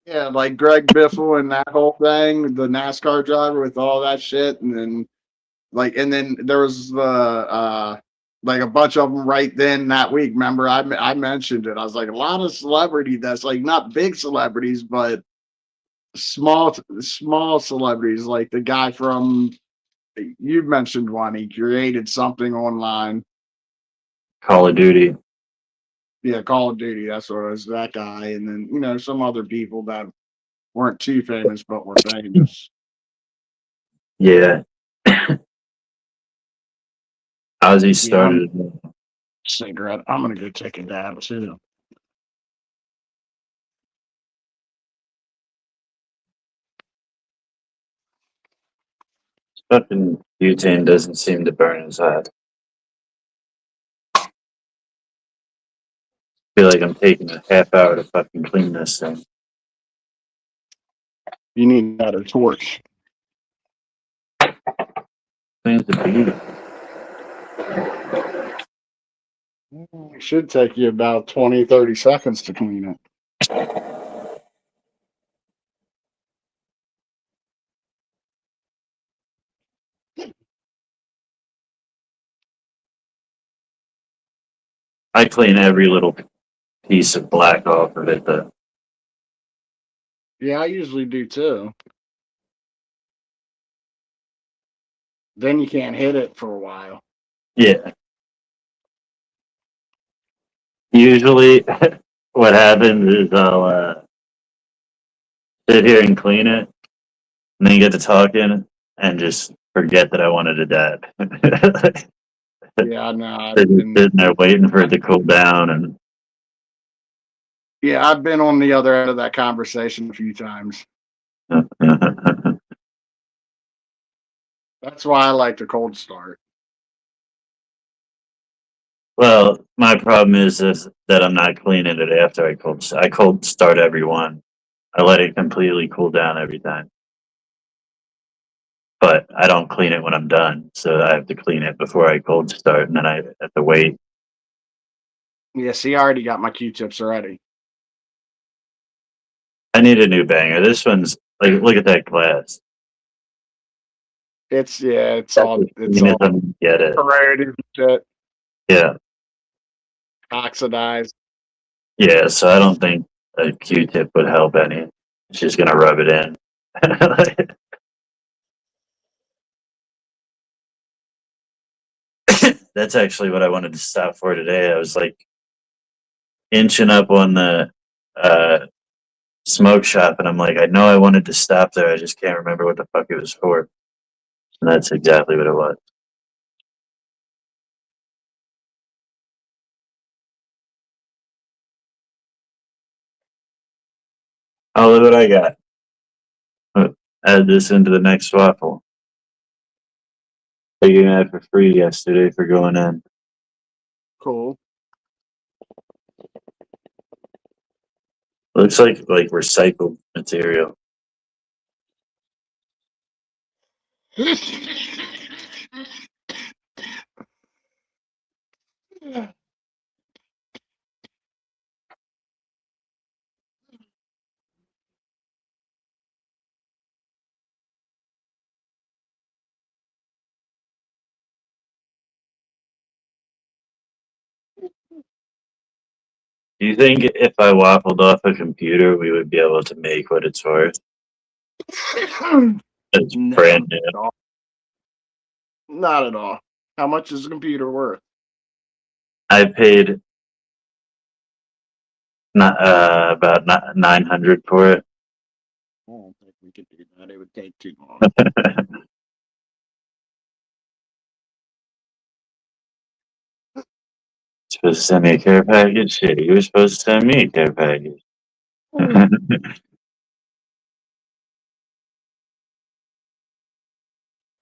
yeah, like Greg Biffle and that whole thing, the NASCAR driver with all that shit, and then there was the like a bunch of them right then that week. Remember, I mentioned it. I was like, a lot of celebrity that's like not big celebrities, but small celebrities, like the guy from you mentioned one. He created something online. Call of Duty. Yeah, Call of Duty. That's what it was. That guy, and then some other people that weren't too famous but were famous. Yeah. Ozzy Yeah, started. cigarette. I'm gonna go take a dab too. Fucking butane doesn't seem to burn as hot. Feel like I'm taking a half hour to fucking clean this thing. You need another torch. Cleans the beat. It should take you about 20, 30 seconds to clean it. I clean every little piece of black off of it, though. Yeah, I usually do too. Then you can't hit it for a while. Yeah. Usually, what happens is I'll sit here and clean it, and then get to talking and just forget that I wanted to dab. Yeah, no, I've Sitting been, there waiting for it to cool down, and yeah, I've been on the other end of that conversation a few times. That's why I like the cold start. well, my problem is that I'm not cleaning it after I cold start every one. I let it completely cool down every time, but I don't clean it when I'm done. So I have to clean it before I cold start, and then I have to wait. Yeah, see, I already got my Q-tips already. I need a new banger. This one's like, look at that glass. It's That's as all clean as I'm gonna get it. corroded and shit, Yeah, oxidized. yeah. So I don't think a Q-tip would help any. It's just gonna rub it in. That's actually what I wanted to stop for today. I was like inching up on the uh, smoke shop, and I'm like, I know I wanted to stop there. I just can't remember what the fuck it was for. And that's exactly what it was. Oh, look what I got. Add this into the next waffle. Taking that for free yesterday for going in. Cool. Looks like recycled material. Do you think if I waffled off a computer, we would be able to make what it's worth? It's No, brand new. not at all. Not at all. How much is a computer worth? I paid not about 900 for it. I don't think we could do that. It would take too long. Supposed to send me a care package. Shit, you were supposed to send me a care package.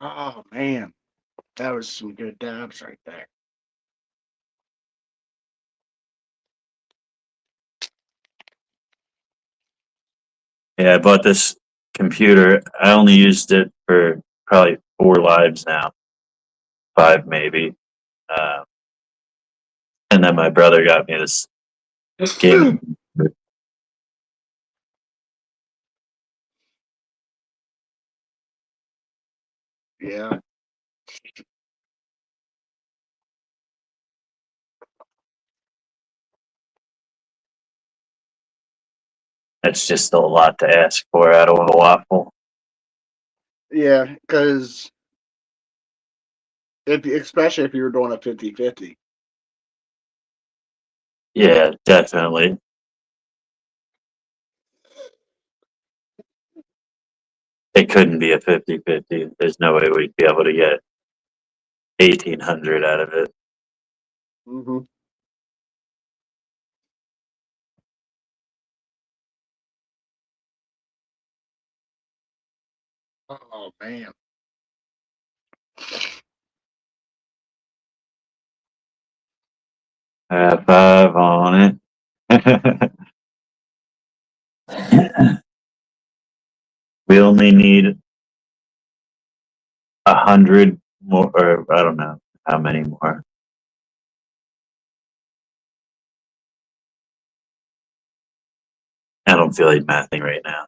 Oh man, that was some good dabs right there. Yeah, I bought this computer. I only used it for probably 4 lives now, 5 maybe. Uh, and then my brother got me this game. Yeah. It's just a lot to ask for out of a waffle. Yeah, because especially if you were doing a 50-50. Yeah, definitely. It couldn't be a 50-50. There's no way we'd be able to get 1,800 out of it. Mm-hmm. Oh man. High five on it. We only need 100 more, or I don't know how many more. I don't feel like mathing right now.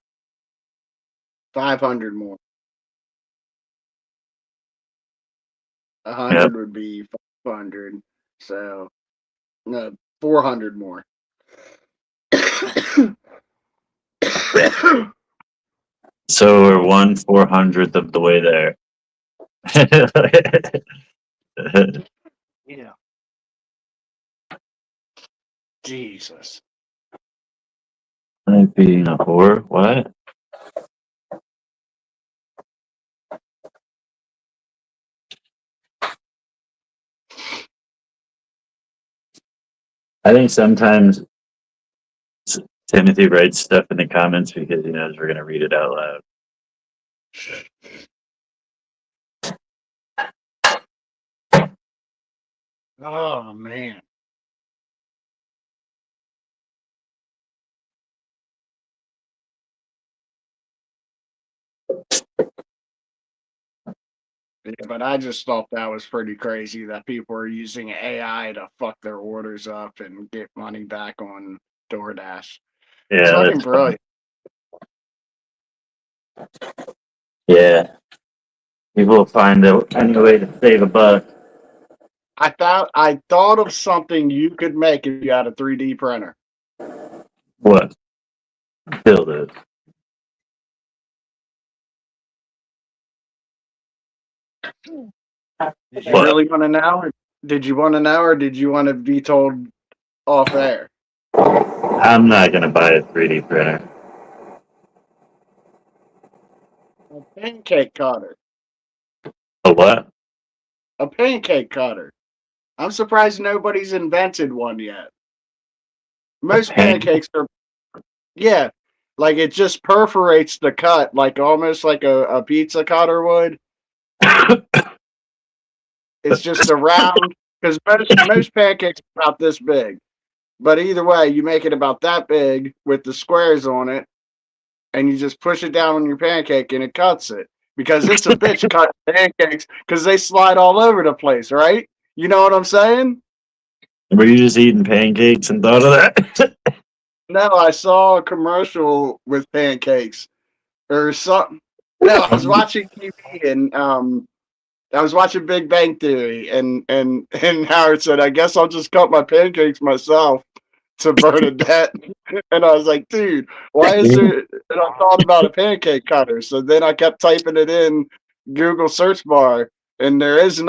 500 more. 100 would be 500. So, no, 400 more. So we're 1/400th of the way there. Yeah. Jesus. Like being a whore? What? I think sometimes Timothy writes stuff in the comments because he knows we're going to read it out loud. Oh, man. Yeah, but I just thought that was pretty crazy that people are using AI to fuck their orders up and get money back on DoorDash. It's Yeah, fucking that's brilliant. yeah. People find any way to save a buck. I thought of something you could make if you had a 3D printer. What? Build it. Did you What? really want to know? Or did you want to know, or did you want to be told off air? I'm not going to buy a 3D printer. A pancake cutter. A what? A pancake cutter. I'm surprised nobody's invented one yet. Most pancakes are, yeah, like it just perforates the cut, like almost like a pizza cutter would. It's just a round, because most pancakes are about this big. But either way, you make it about that big with the squares on it, and you just push it down on your pancake and it cuts it. Because it's a bitch cut pancakes because they slide all over the place, right? You know what I'm saying? Were you just eating pancakes and thought of that? No, I saw a commercial with pancakes or something. No, I was watching TV and I was watching Big Bang Theory and Howard said, "I guess I'll just cut my pancakes myself to Bernadette." And I was like, "Dude, why is there?" And I thought about a pancake cutter, so then I kept typing it in Google search bar, and there isn't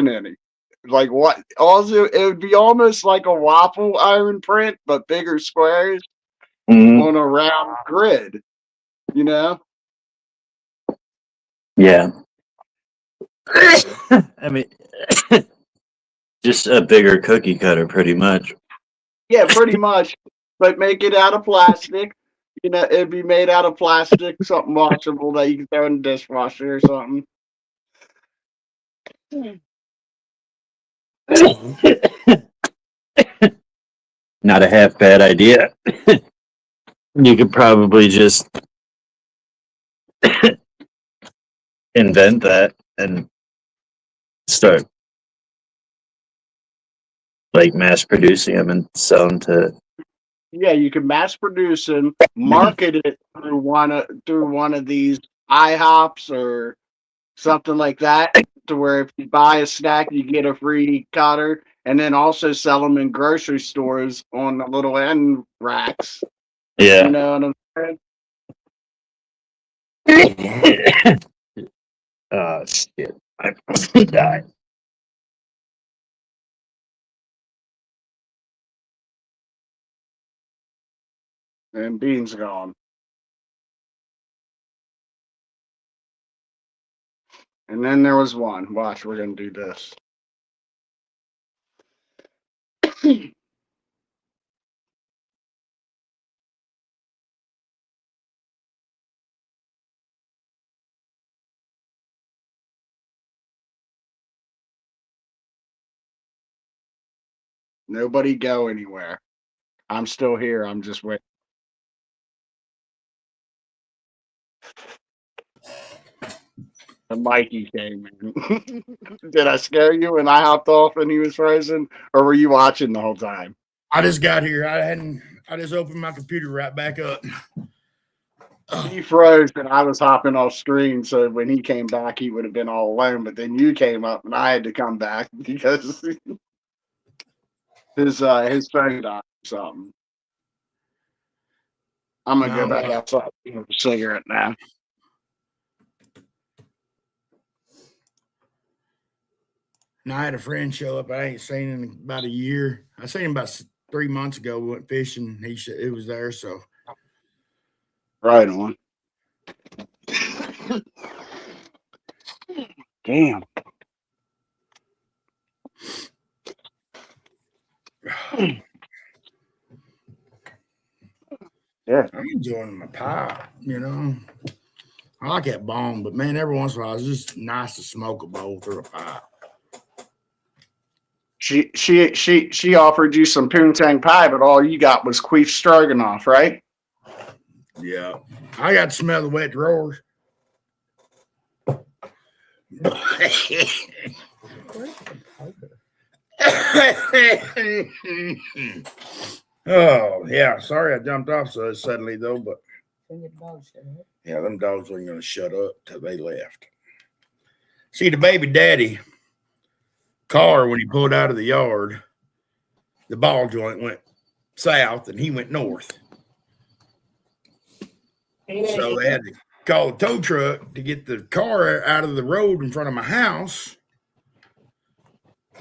any. Like what? Also, it would be almost like a waffle iron print, but bigger squares Mhm. on a round grid. You know? Yeah. I mean, just a bigger cookie cutter, pretty much. Yeah, pretty much. But make it out of plastic. You know, it'd be made out of plastic, something washable that you can throw in the dishwasher or something. Not a half bad idea. You could probably just invent that and start like mass producing them and sell them to. Yeah, you can mass produce and market it through one of these IHOPs or something like that, to where if you buy a snack, you get a free cutter, and then also sell them in grocery stores on the little end racks. You Yeah. know what I'm saying? Oh shit! I fucking died. And Bean's gone. And then there was one. Watch, we're gonna do this. Nobody go anywhere. I'm still here. I'm just waiting. And Mikey came in. Did I scare you and I hopped off and he was frozen? Or were you watching the whole time? I just got here. I just opened my computer right back up. He froze and I was hopping off screen. So when he came back, he would have been all alone. But then you came up and I had to come back because his phone died or something. I'm gonna go back outside and have a cigarette now. Now I had a friend show up I ain't seen in about a year. I seen him about 3 months ago. We went fishing. It was there, so Right on. Damn. Yeah. I'm enjoying my pie, you know. I like that bong, but man, every once in a while it's just nice to smoke a bowl through a pipe. She offered you some poontang pie, but all you got was queef stroganoff, right? Yeah. I got to smell the wet drawers. Oh, yeah. Sorry I jumped off so suddenly, though, but yeah, them dogs weren't going to shut up till they left. See, the baby daddy car, when he pulled out of the yard, the ball joint went south and he went north. So they had to call a tow truck to get the car out of the road in front of my house.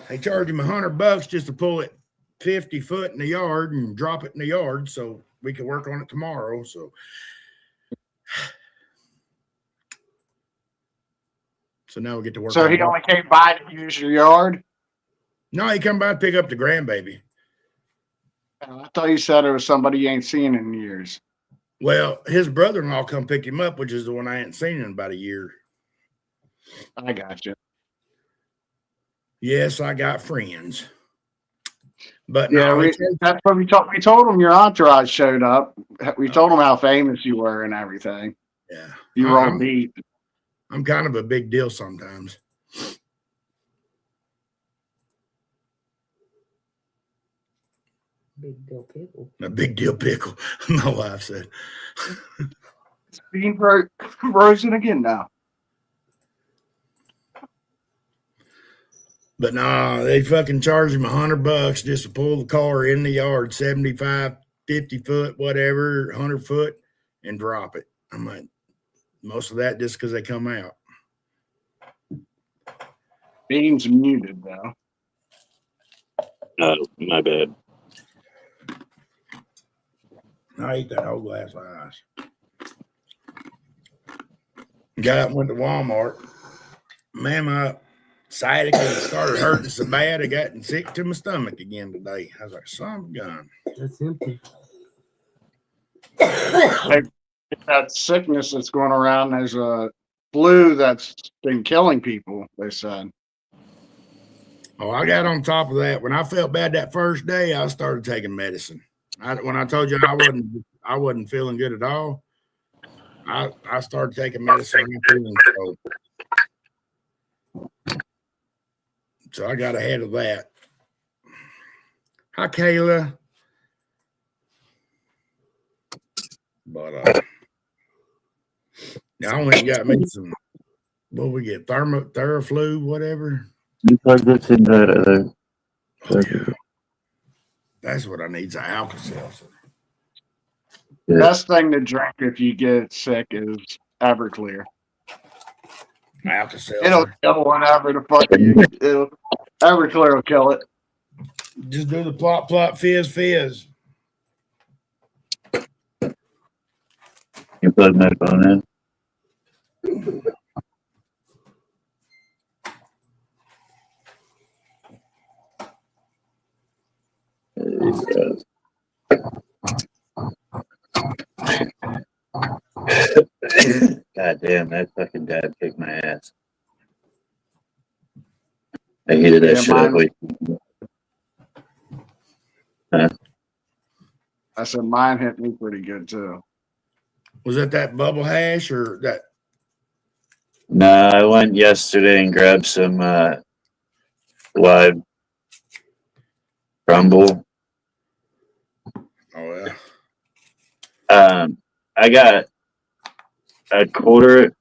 They charged him $100 just to pull it 50 foot in the yard and drop it in the yard so we could work on it tomorrow. So now we get to work. So he only came by to use your yard? No, he come by to pick up the grandbaby. I thought you said it was somebody you ain't seen in years. Well, his brother-in-law come pick him up, which is the one I ain't seen in about a year. I got you. Yes, I got friends. But Yeah, no, that's what we told. We told him your entourage showed up. We told him how famous you were and everything. yeah, You were on beat. I'm kind of a big deal sometimes. Big deal pickle. A big deal pickle, my wife said. It's being frozen again now. But nah, they fucking charged him $100 just to pull the car in the yard, 75, 50 foot, whatever, 100 foot, and drop it. I'm like, most of that just because they come out. Bean's muted though. Oh, my bad. I ate that whole glass of ice. Got up and went to Walmart. Man, my sciatica started hurting so bad I got sick to my stomach again today. I was like, son of a gun. That's empty. That sickness that's going around, there's a flu that's been killing people, they said. Oh, I got on top of that. When I felt bad that first day, I started taking medicine. When I told you I wasn't feeling good at all, I started taking medicine. So I got ahead of that. Hi, Kayla. But now I went and got me some. What we get? Theraflu, whatever. You plug this in that Yeah. That's what I need. Is an Alka-Seltzer. Yeah. Best thing to drink if you get sick is Everclear. Alka-Seltzer. It'll kill whatever the fuck Everclear will kill it. Just do the plop, plop, fizz, fizz. You plug my phone in. God damn, that fucking dad kicked my ass. I hated that Yeah, shit. mine- I said mine hit me pretty good too. Was it that bubble hash or that? No, I went yesterday and grabbed some live crumble. Oh yeah. I got a quarter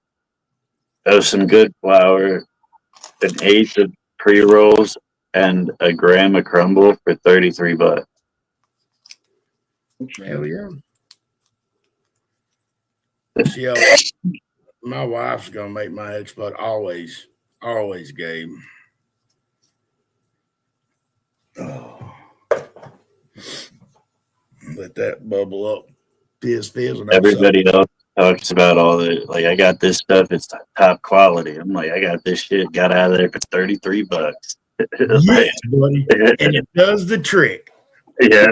of some good flour, an eighth of pre-rolls, and a gram of crumble for $33. Hell yeah. See, my wife's gonna make my expo always game. Oh. Let that bubble up. Fizz. And Everybody else talks about all the, like, I got this stuff, it's top quality. I'm like, I got this shit, got out of there for $33. Yes, buddy. And it does the trick. Yeah.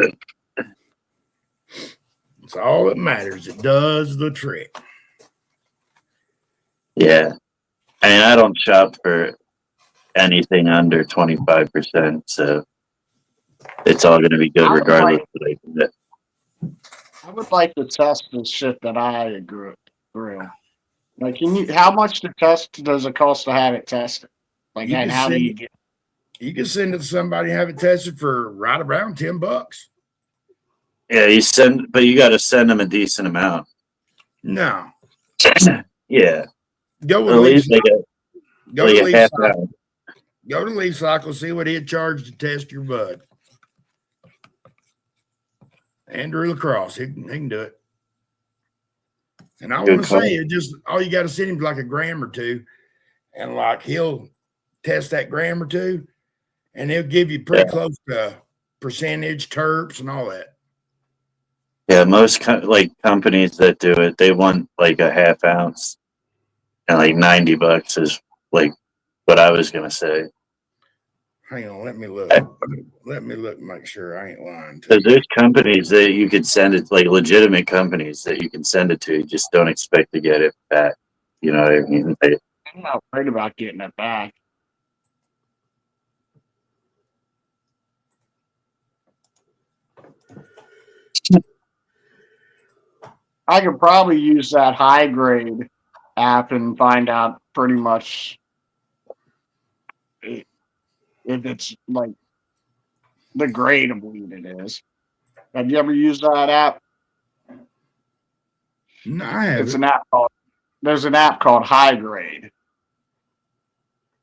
It's all that matters. It does the trick. Yeah. And I don't shop for anything under 25%, so it's all going to be good regardless of what I would like to test the shit that I grew. Like, how much to test does it cost to have it tested? Like, You and can how do send you it- get? You can send it to somebody and have it tested for right around $10. Yeah, but you got to send them a decent amount. No. Yeah. Go with At Leaf least like Go to a Leaf half Cycle. hour. Go to Leaf Cycle, see what he'd charge to test your bud. Andrew Lacrosse, he can do it. And I Good want to call. say, it just all you got to send him like a gram or two, and like he'll test that gram or two, and he'll give you pretty close to percentage, terps, and all that. Yeah, most companies that do it, they want like a half ounce, and like $90 is like what I was gonna say. Hang on, let me look. Let me look and make sure I ain't lying to Because you. there's companies that you could send it, like legitimate companies that you can send it to. You just don't expect to get it back. You know what I mean? I'm not worried about getting it back. I could probably use that high grade app and find out pretty much if it's like the grade of weed it is. Have you ever used that app? No, I It's haven't. an app called. There's an app called High Grade.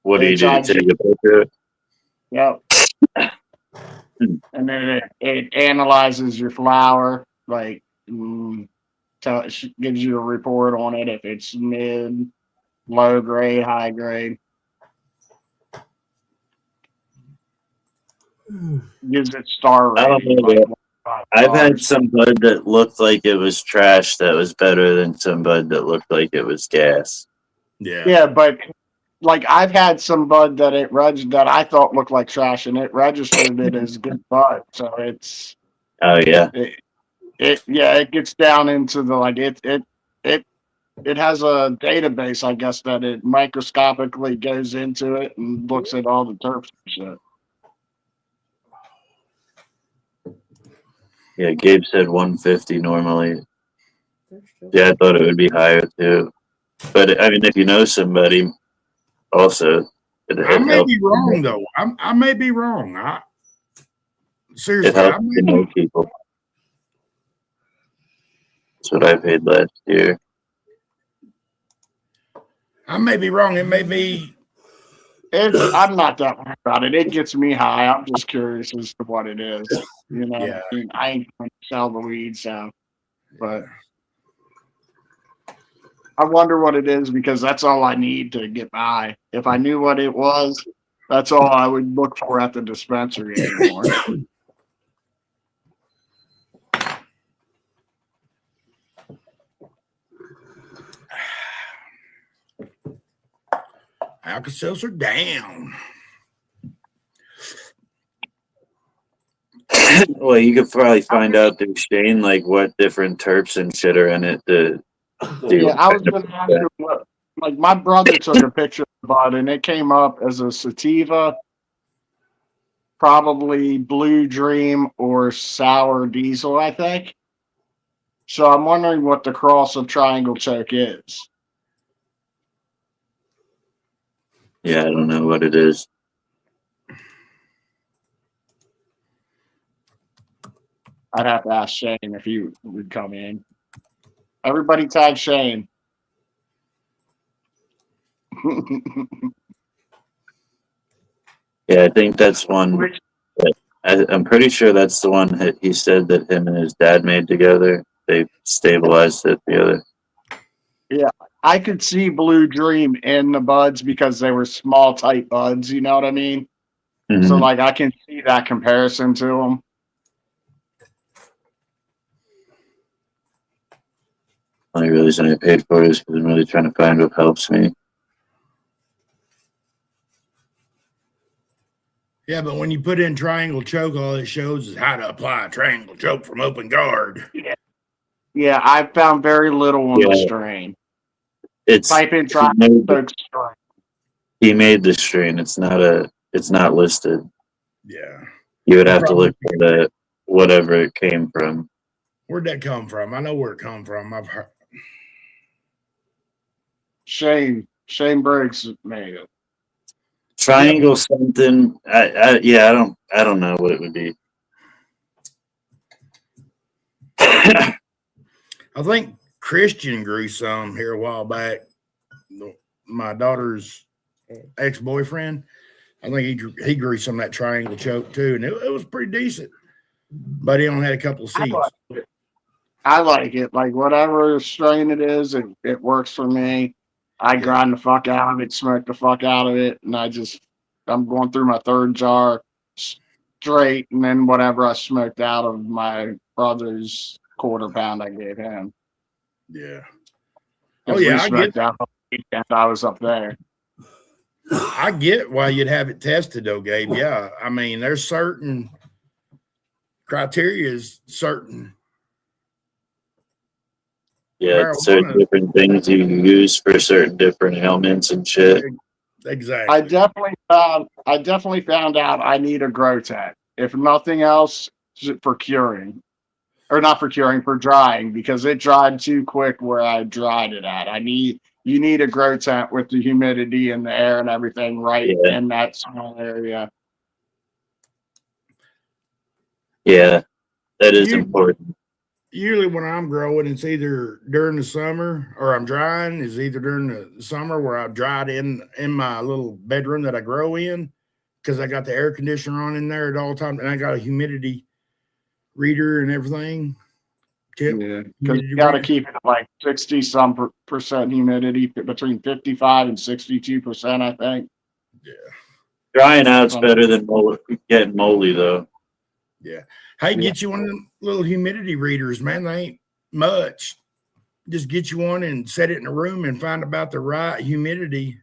What do you do? Take a picture? Yep. And then it analyzes your flour, like gives you a report on it if it's mid, low grade, high grade. Gives it star I don't rating. know that. Like I've had 5 stars. some bud that looked like it was trash that was better than some bud that looked like it was gas. Yeah. Yeah, but like I've had some bud that that I thought looked like trash, and it registered it as good bud. So it's Oh yeah. it gets down into the like it has a database, I guess, that it microscopically goes into it and looks at all the terps and shit. Yeah, Gabe said 150 normally. Yeah, I thought it would be higher too. But I mean, if you know somebody, also, it I may helps. be wrong though. I may be wrong. It Seriously, I helps may to be know people. That's what I paid last year. wrong. It may be. I'm not that worried about it. It gets me high. I'm just curious as to what it is. You know, Yeah. I mean, I ain't going to sell the weed, so. But I wonder what it is because that's all I need to get by. If I knew what it was, that's all I would look for at the dispensary anymore. Alka-Seltzer down. Well, you could probably find out through Shane like what different terps and shit are in it to do. Yeah, I was going to ask you, like my brother took a picture of the bud and it came up as a sativa, probably Blue Dream or Sour Diesel, I think. So I'm wondering what the cross of triangle choke is. Yeah, I don't know what it is. I'd have to ask Shane if he would come in. Everybody tag Shane. Yeah, I think that's one. I'm pretty sure that's the one that he said that him and his dad made together. They stabilized it together. I could see Blue Dream in the buds because they were small, tight buds. You know what I mean? So, Mhm. like, I can see that comparison to them. Only reason I paid for it is because I'm really trying to find what helps me. Yeah, but when you put in triangle choke, all it shows is how to apply a triangle choke from open guard. Yeah, I found very little on the Yeah. strain. It's Type in he triangle made, choke strain. he made the strain. It's not listed. Yeah. You would have to look for the whatever it came from. Where'd that come from? I know where it come from. I've heard. Shane Briggs made it. Triangle something. I don't know what it would be. I think Christian grew some here a while back. My daughter's ex-boyfriend. I think he grew some of that triangle choke too, and it was pretty decent. But he only had a couple of seeds. I like it. Like, whatever strain it is, it works for me. I grind the fuck out of it, smoke the fuck out of it, and I'm going through my third jar straight, and then whatever I smoked out of my brother's quarter pound I gave him. Yeah. 'Cause Oh yeah, we I smoked get. out the weekend I was up there. I get why you'd have it tested though, Gabe. Yeah, I mean, there's certain criteria is certain. Yeah, it's certain Marijuana. different things you use for certain different ailments and shit. Exactly. I definitely found out I need a grow tent. If nothing else, for curing. Or not for curing, for drying, because it dried too quick where I dried it at. You need a grow tent with the humidity and the air and everything right in that small area. Yeah, that is important. Usually when I'm growing, it's either during the summer or I'm drying. Is either during the summer where I've dried in my little bedroom that I grow in, because I got the air conditioner on in there at all times, and I got a humidity reader and everything. Yeah, because you got to keep it like 60-some percent humidity, between 55 and 62%, I think. Yeah. Drying out's better than getting moldy, though. Yeah. Hey, get you one of them little humidity readers, man. They ain't much. Just get you one and set it in a room and find about the right humidity.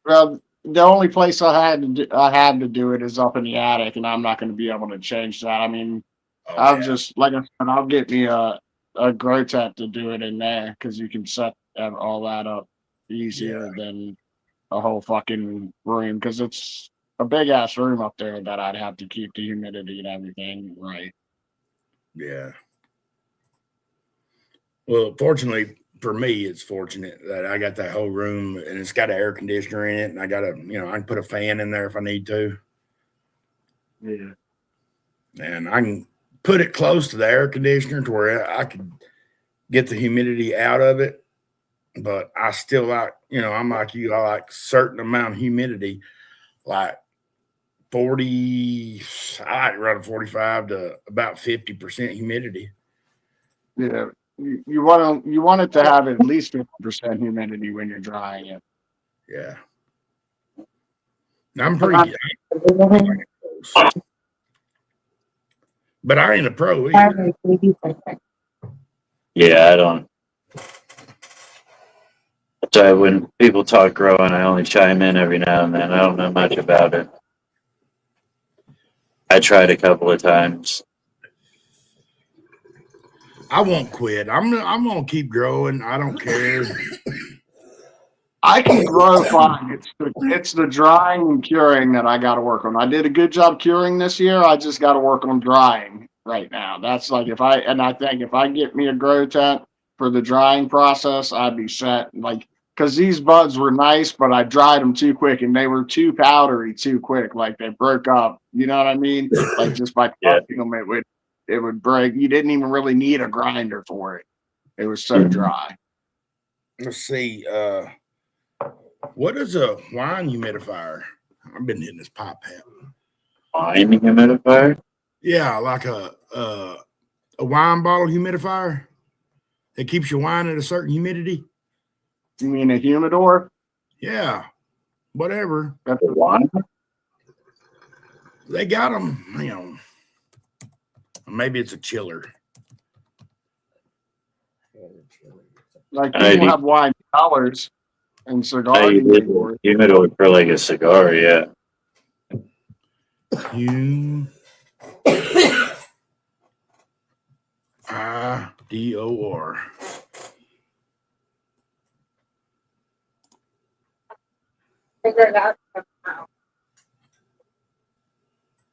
Well, the only place I had to do it is up in the attic, and I'm not going to be able to change that. I mean, just, like I said, I'll get me a grow tent to do it in there, because you can set all that up easier than a whole fucking room, because it's a big ass room up there that I'd have to keep the humidity and everything right. Yeah. Well, fortunately for me, it's fortunate that I got that whole room and it's got an air conditioner in it, and I got I can put a fan in there if I need to. Yeah. And I can put it close to the air conditioner to where I could get the humidity out of it. But I still like, I'm like you, I like certain amount of humidity, like 40, I like around 45 to about 50% humidity. Yeah. You want it to have at least 50% humidity when you're drying it. Yeah. I'm pretty but I ain't a pro either. Yeah, I don't. So when people talk growing, I only chime in every now and then. I don't know much about it. I tried a couple of times. I won't quit. I'm gonna keep growing. I don't care. I can grow fine. It's the drying and curing that I got to work on. I did a good job curing this year. I just got to work on drying. right now. That's like I think if I get me a grow tent for the drying process, I'd be set. Like, because these buds were nice, but I dried them too quick and they were too powdery too quick. Like they broke up. You know what I mean? Like just by Yeah. touching them, it would break. You didn't even really need a grinder for it. It was so dry. Let's see. What is a wine humidifier? I've been hitting this pop hat. Wine humidifier? Yeah, like a wine bottle humidifier that keeps your wine at a certain humidity. You mean a humidor? Yeah, whatever. That's The wine? They got them, you know. Maybe it's a chiller. like I people do- have wine colors and cigar I did humidors. humidor for like a cigar, yeah. Humidor. Figure it out.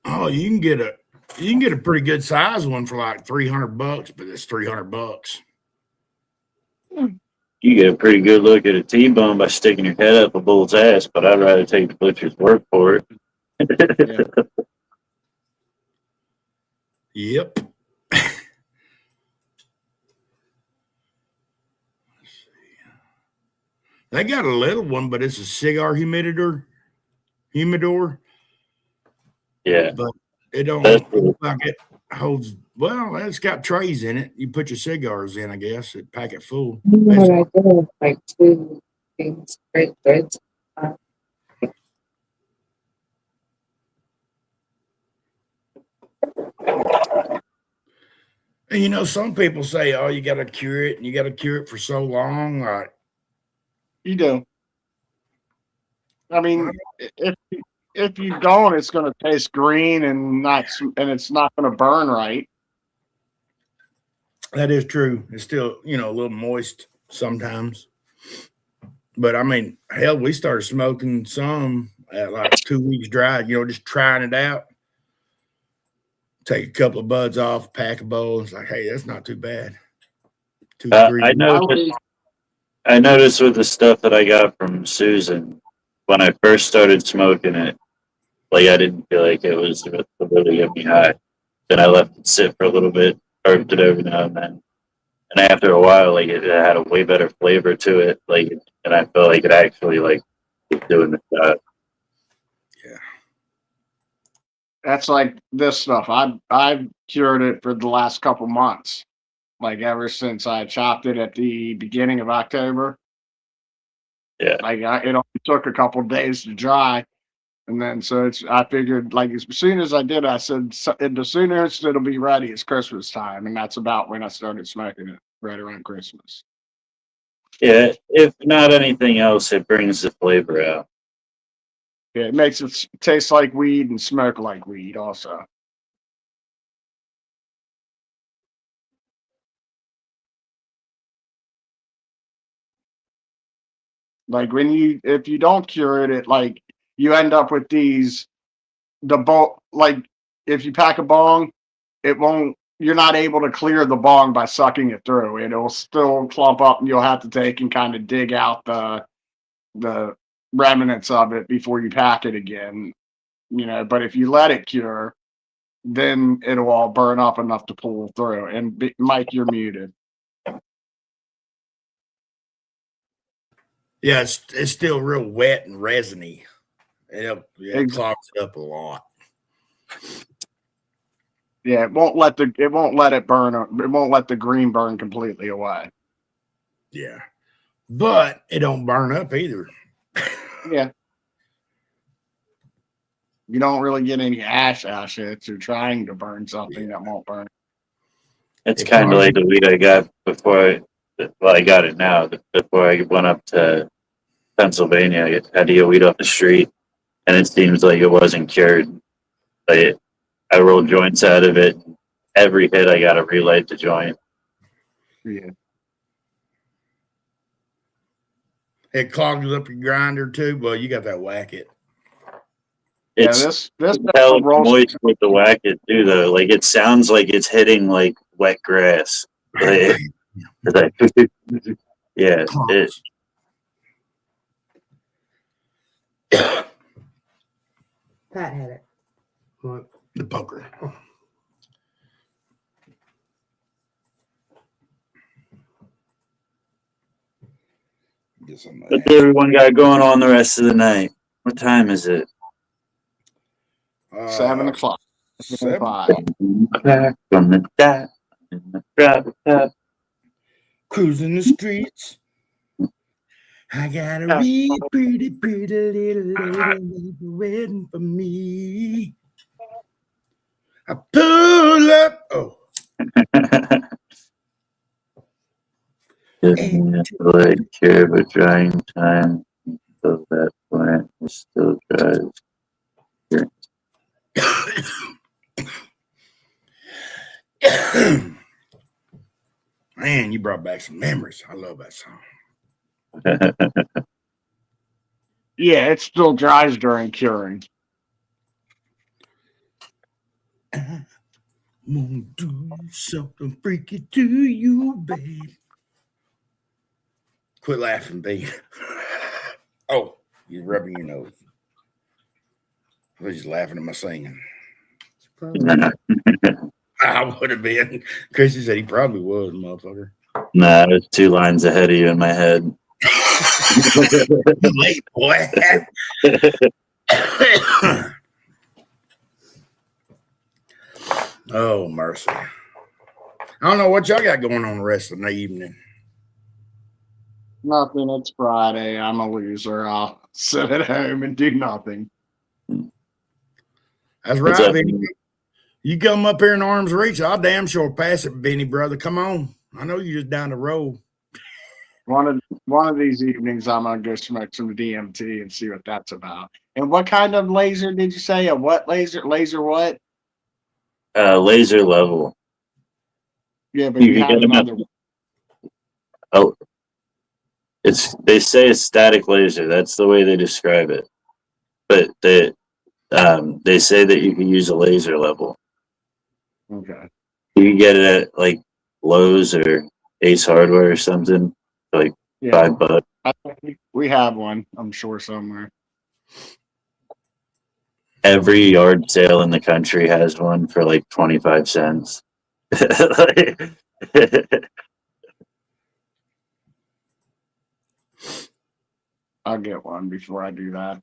Oh, you can get a pretty good size one for like $300, but it's $300. You get a pretty good look at a T-bone by sticking your head up a bull's ass, but I'd rather take the butcher's word for it. Yep. They got a little one, but it's a cigar humidor. Yeah. But it don't That's look like it holds. Well, it's got trays in it. You put your cigars in, I guess. It pack it full. What I did, like 2 things, great goods. And you know, some people say, "Oh, you got to cure it, and you got to cure it for so long." Like, You do. I mean, if you don't, it's going to taste green and it's not going to burn right. that is true. It's still, a little moist sometimes. But I mean, hell, we started smoking some at like 2 weeks dry, just trying it out. Take a couple of buds off, pack a bowl. It's like, hey, that's not too bad. 2, 3. I noticed with the stuff that I got from Susan, when I first started smoking it, like I didn't feel like it was really get me high. Then I left it sit for a little bit, carved it every now and then. And after a while, like it had a way better flavor to it. Like, and I felt like it actually like was doing the job. That's like this stuff. I've cured it for the last couple months. Like ever since I chopped it at the beginning of October. Yeah. Like it only took a couple days to dry. And then I figured like as soon as I did, I said the soonest it'll be ready is Christmas time. And that's about when I started smoking it, right around Christmas. Yeah. If not anything else, it brings the flavor out. Yeah, it makes it taste like weed and smoke like weed also. Like if you don't cure it, like you end up with like if you pack a bong, you're not able to clear the bong by sucking it through. It'll still clump up and you'll have to take and kind of dig out the remnants of it before you pack it again. But if you let it cure, then it'll all burn up enough to pull through. And Mike, you're muted. Yeah, it's still real wet and resiny. It clogs it up a lot. Yeah, it won't let it burn. It won't let the green burn completely away. Yeah, but it don't burn up either. Yeah. You don't really get any ash if you're trying to burn something that won't burn. It's kind of like the weed I got I got it now. Before I went up to Pennsylvania, I had to get weed off the street, and it seems like it wasn't cured. I rolled joints out of it. Every hit, I got to relight the joint. Yeah. It clogs up your grinder too. Well, you got that whack it. It's this hell rolls. moist with the whack-it too, though. Like it sounds like it's hitting like wet grass. Like, it's like yeah, it. Pat had it. What? The poker. Get some of What's that. everyone got going on the rest of the night? What time is it? 7 o'clock. 7. 5. Back from the dot in the private top. Cruising the streets. I got a real pretty little lady waiting for me. I pull up. Oh, Give me a light care but drying time until that plant is still dry. man, you brought back some memories. I love that song. Yeah, it still dries during curing. I'm gonna do something freaky to you, babe. Quit laughing, babe. Oh, you're rubbing your nose. I was just laughing at my singing. I would have been. Chrissy said he probably was, motherfucker. Nah, there's 2 lines ahead of you in my head. Late, boy. Oh, mercy. I don't know what y'all got going on the rest of the evening. Nothing. It's Friday. I'm a loser. I'll sit at home and do nothing. That's What's right, up? Vinny. You come up here in arm's reach, I'll damn sure pass it, Vinny, brother. Come on. I know you're just down the road. One of these evenings, I'm gonna go smoke some DMT and see what that's about. And what kind of laser did you say? A what laser? Laser what? Laser level. Yeah, but You you can have get 'em at- another. Oh, they say it's static laser. That's the way they describe it. But they say that you can use a laser level. Okay. You can get it at like Lowe's or Ace Hardware or something, for like Yeah, $5. I think we have one. I'm sure somewhere. Every yard sale in the country has one for like 25 cents. I'll get one before I do that.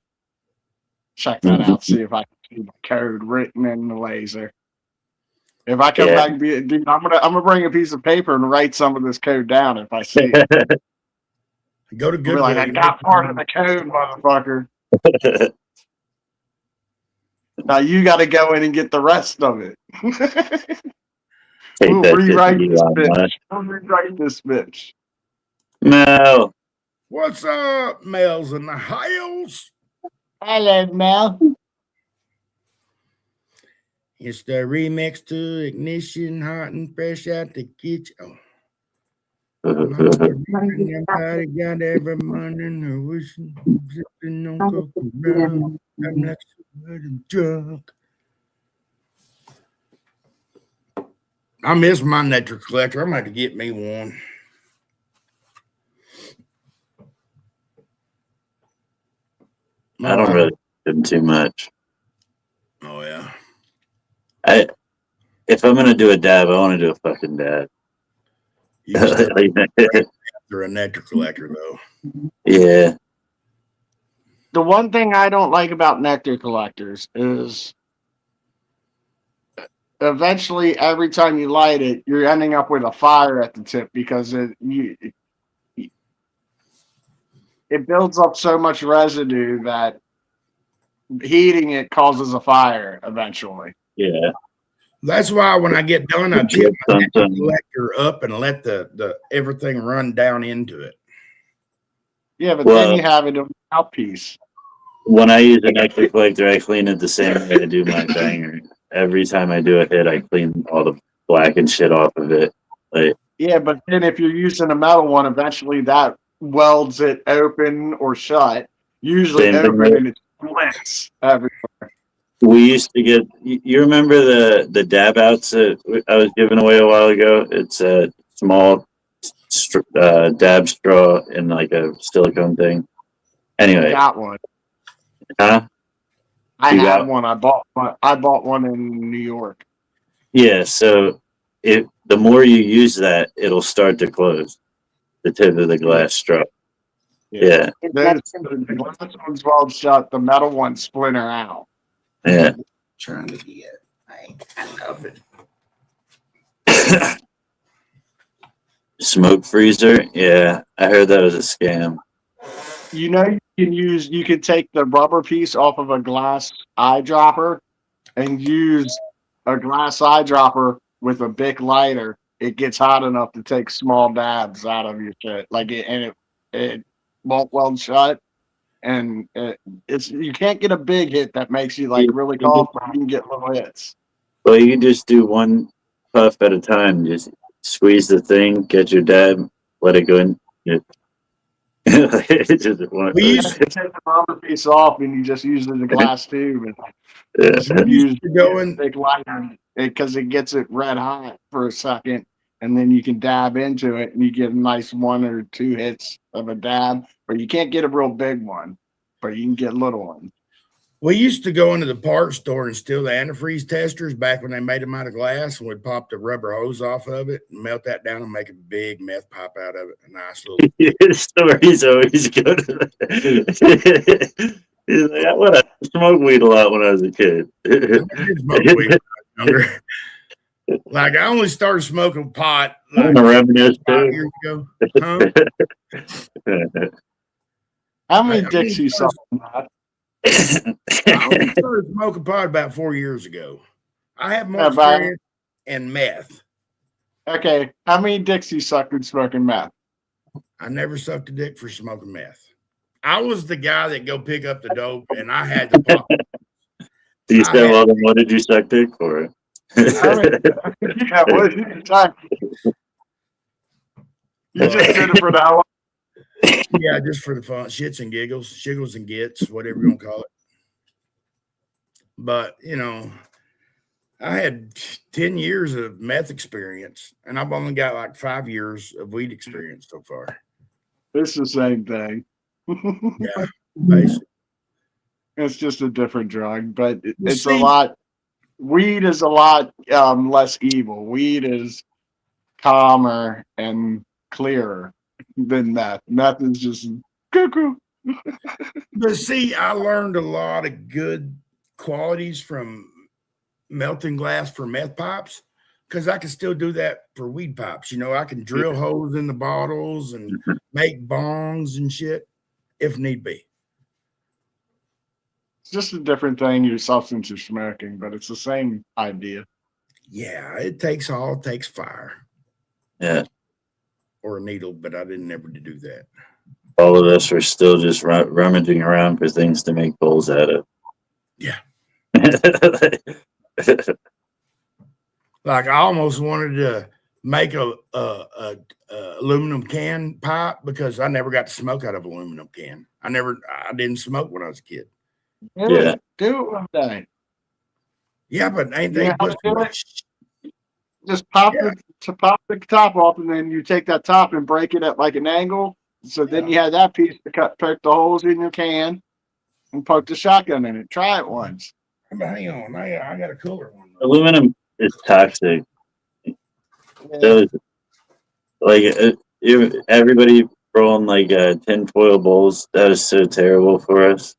Check that out. See if I can see the code written in the laser. If I come Yeah. back, dude, I'm gonna bring a piece of paper and write some of this code down if I see it. Go to I'll be Goodwill. like, I got part of the code, motherfucker. Now you got to go in and get the rest of it. Take We'll that shit rewrite to this Elon bitch. Musk. We'll rewrite this bitch. No. What's up, Mel's in the house? Hello, Mel. It's the remix to Ignition, hot and fresh out the kitchen. Oh. Everybody got every morning her wishing, sipping on Coke around. I'm like I'm drunk. I miss my nectar collector. I'm going to get me one. I don't really do them too much. Oh, yeah. If I'm gonna do a dab, I want to do a fucking dab. You can still after a nectar collector, though. Yeah. The one thing I don't like about nectar collectors is eventually every time you light it, you're ending up with a fire at the tip because it builds up so much residue that heating it causes a fire eventually. Yeah. That's why when I get done, I tip my nectar Something. collector up and let the everything run down into it. Yeah, but Well- then you have it in a mouthpiece. When I use a nectar collector, I clean it the same way I do my banger. Every time I do a hit, I clean all the black and shit off of it. Like, Yeah, but then if you're using a metal one, eventually that welds it open or shut. Usually Same thing open with- and it splits everywhere. We used to get. You remember the dab outs that I was giving away a while ago? It's a small dab straw in like a silicone thing. Anyway, Got one. huh? I You had got- one. I bought one. I bought one in New York. Yeah. So the more you use that, it'll start to close the tip of the glass straw. Yeah. The glass one's weld shut. The metal one's splinter out. Yeah. Trying to get. I ain't got nothing. Smoke freezer. Yeah, I heard that was a scam. You know, you can take the rubber piece off of a glass eyedropper and use a glass eyedropper with a Bic lighter. It gets hot enough to take small dabs out of your shit. It won't weld shut. And it's you can't get a big hit that makes you like really cough, but you can get little hits. Well, you can just do one puff at a time. Just squeeze the thing, get your dab, let it go in. It's just one. We You used take the rubber piece off and you just use it as a glass tube and just We use used to go in. big lighter because it gets it red hot for a second, and then you can dab into it and you get a nice 1 or 2 hits of a dab, or you can't get a real big one, but you can get little ones. We used to go into the parts store and steal the antifreeze testers back when they made them out of glass, and we'd pop the rubber hose off of it and melt that down and make a big meth pop out of it. A nice little. Your stories always go to that. He's like, I want to smoke weed a lot when I was a kid. I did smoke weed when I was younger. Like I only started smoking pot I'm like gonna reminisce 5 too. years ago. Huh? How many I dicks mean, you saw? Matt? I only started smoking pot about 4 years ago. I have more About- experience in meth. Okay, how many dicks you sucked in smoking meth? I never sucked a dick for smoking meth. I was the guy that go pick up the dope, and I had to pop. You I said, had- well, then what did you suck dick for? Yeah, what is your time? You just did it for the hell. Yeah, just for the fun, shits and giggles, shiggles and gits, whatever you want to call it. But I had 10 years of meth experience, and I've only got like 5 years of weed experience so far. It's the same thing. Yeah, basically. It's just a different drug, but Well, it's a see- lot. Weed is a lot less evil. Weed is calmer and clearer than meth. Meth is just cuckoo. But see, I learned a lot of good qualities from melting glass for meth pops because I can still do that for weed pops. I can drill holes in the bottles and make bongs and shit if need be. It's just a different thing. Your substance you're smoking, but it's the same idea. Yeah, it takes fire Yeah, or a needle, but I didn't ever do that. all of us were still just rummaging around for things to make bowls out of. Yeah. Like I almost wanted to make a aluminum can pipe because I never got to smoke out of aluminum can. I didn't smoke when I was a kid. Yeah. Do it one day. Yeah, but ain't they Yeah, put I'll do it. much? Just pop Yeah. pop the top off, and then you take that top and break it at like an angle. So then you have that piece to poke the holes in your can and poke the shotgun in it. Try it once. But hang on, I got a cooler one. Aluminum is toxic. So, like everybody rolling like tinfoil bowls. That was so terrible for us.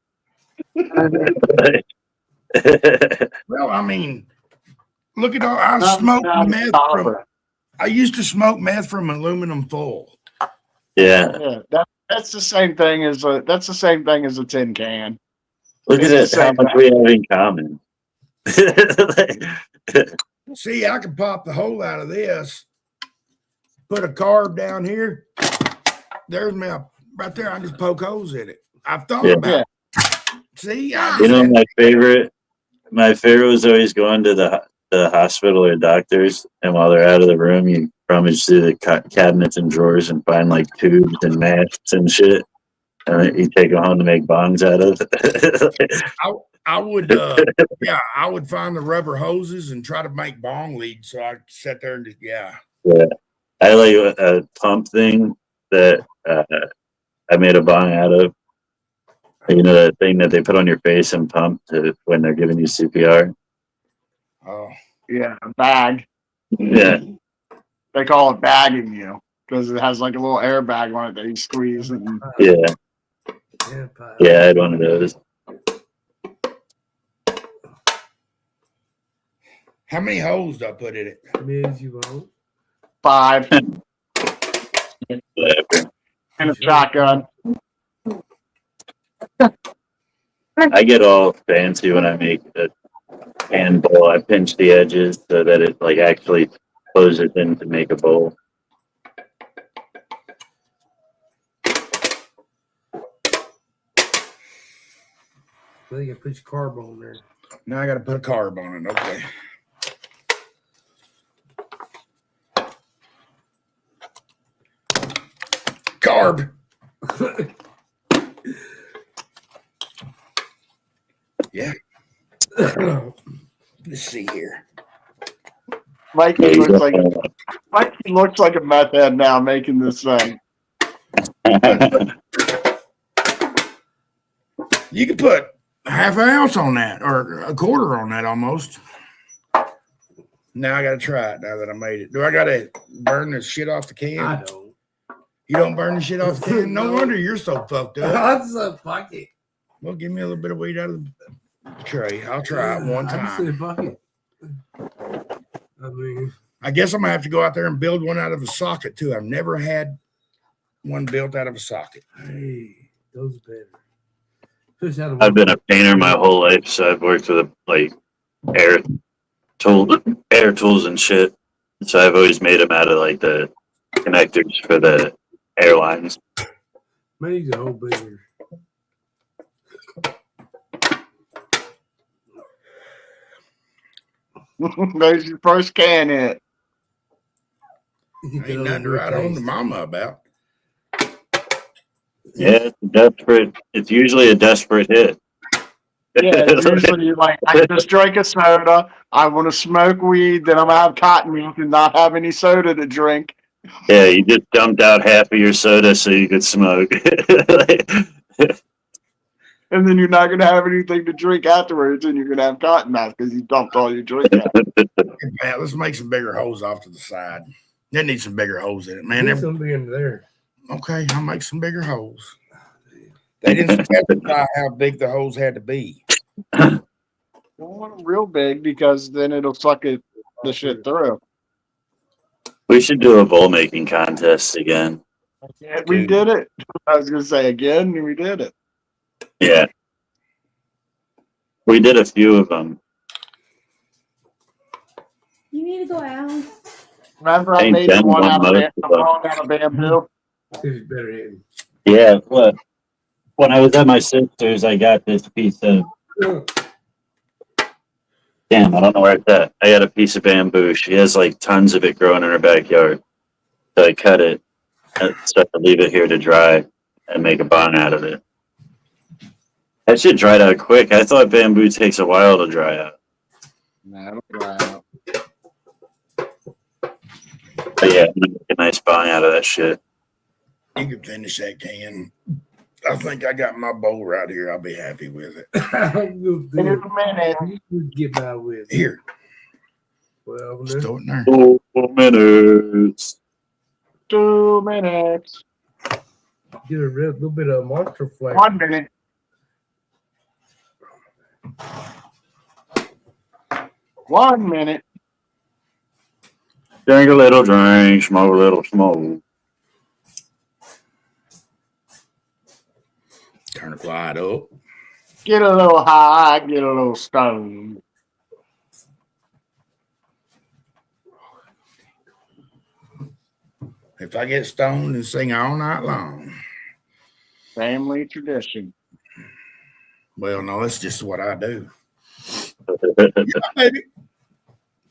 Well, I mean, look at all I Not- smoked not meth copper. from. I used to smoke meth from aluminum foil. Yeah. Yeah, that's the same thing as a tin can. Look at It's it, the how same much we have in common. See, I could pop the hole out of this, put a carb down here. There's my right there. I just poke holes in it. I've thought Yeah. about it. See, I You just know, had- my favorite was always going to the hospital or doctors, and while they're out of the room, you rummage through the cabinets and drawers and find like tubes and masks and shit, and then you take them home to make bongs out of. I would, yeah, I would find the rubber hoses and try to make bong leads. So I sat there and just, yeah. Yeah. I like a pump thing that I made a bong out of. You know that thing that they put on your face and pump to when they're giving you CPR. Oh, Yeah, a bag. Yeah, They call it bagging you because it has like a little airbag on it that you squeeze. And yeah, Yeah, Pat. yeah. I had one of those. how many holes do I put in it? Miz, you won't. 5 Whatever. and a shotgun. I get all fancy when I make a hand bowl. I pinch the edges so that it like actually closes in to make a bowl. Well, you can put your carb on there. Now I got to put a carb on it. Okay. Carb. Yeah. Let's see here. Mikey Yeah, you looks like got Mikey looks like a meth head now making this thing. You could put half an ounce on that or a quarter on that almost. Now I got to try it now that I made it. Do I got to burn the shit off the can? I don't. You don't burn the shit off the can? No wonder you're so fucked up. That's a bucket. Well, give me a little bit of weed out of the tray. I'll try it one I just time. said bucket. I mean, I guess I'm going to have to go out there and build one out of a socket too. I've never had one built out of a socket. hey, those are better. Push out of I've been a painter my whole life, so I've worked with like air tools and shit. So I've always made them out of like the connectors for the airlines. Maybe a whole bigger. There's your first can hit. Ain't nothing to write home to mama about. Yeah, it's desperate. It's usually a desperate hit. Yeah, it's usually like I just drank a soda. I want to smoke weed, then I'm gonna have cotton milk and not have any soda to drink. Yeah, you just dumped out half of your soda so you could smoke. And then you're not gonna have anything to drink afterwards, and you're gonna have cotton mouth because you dumped all your drink out. Yeah, let's make some bigger holes off to the side. They need some bigger holes in it, man. There's something in there. Okay, I'll make some bigger holes. They didn't specify how big the holes had to be. Don't want them real big because then it'll suck it the shit through. We should do a bowl making contest again. Yeah, we did it. I was gonna say again, we did it. Yeah. We did a few of them. You need to go out. Remember, I Ain't made done one one out of, most of them. out of bamboo. See if it's better hitting. Yeah, look. When I was at my sister's, I got this piece of. Damn, I don't know where it's at. I got a piece of bamboo. She has like tons of it growing in her backyard. So I cut it and start to leave it here to dry and make a bong out of it. That shit dried out quick. I thought bamboo takes a while to dry out. Nah, it'll dry out. But yeah, I'm gonna make a nice bong out of that shit. You can finish that can. I think I got my bowl right here. I'll be happy with it. You'll In a do minute. it. You get by with it. Here, Well, just throw it in there. 4 minutes. 2 minutes. get a real little bit of monster flavor. 1 minute. 1 minute. Drink a little drink, smoke a little smoke. Turn the light up. Get a little high, get a little stoned. If I get stoned and sing all night long. Family tradition. Well, no, that's just what I do. Yeah, baby.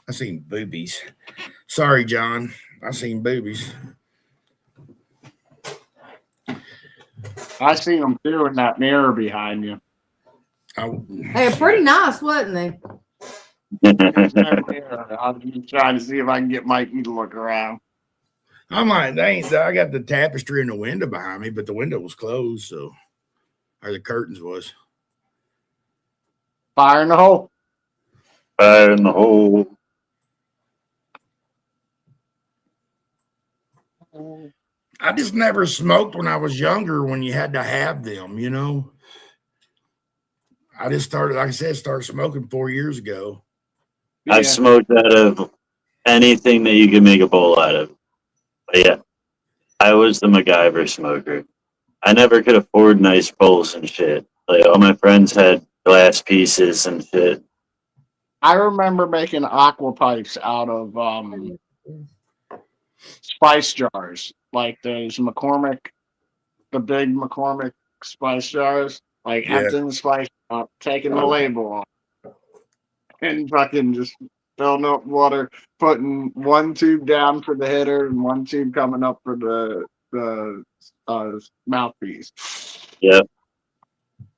I seen boobies. Sorry, John. I seen boobies. I see them too in that mirror behind you. They were pretty nice, wasn't they? I'm just trying to see if I can get Mikey to look around. I'm like, I got the tapestry in the window behind me, but the window was closed, so or the curtains was. Fire in the hole. Fire in the hole. I just never smoked when I was younger when you had to have them, you know. I just started, like I said, started smoking 4 years ago. Yeah. I've smoked out of anything that you can make a bowl out of. But yeah, I was the MacGyver smoker. I never could afford nice bowls and shit. Like all my friends had glass pieces and shit. I remember making aqua pipes out of spice jars, like those McCormick, the big McCormick spice jars. Like Yeah. emptying the spice up, taking the label off, and fucking just filling up water, putting one tube down for the hitter and one tube coming up for the mouthpiece. Yep.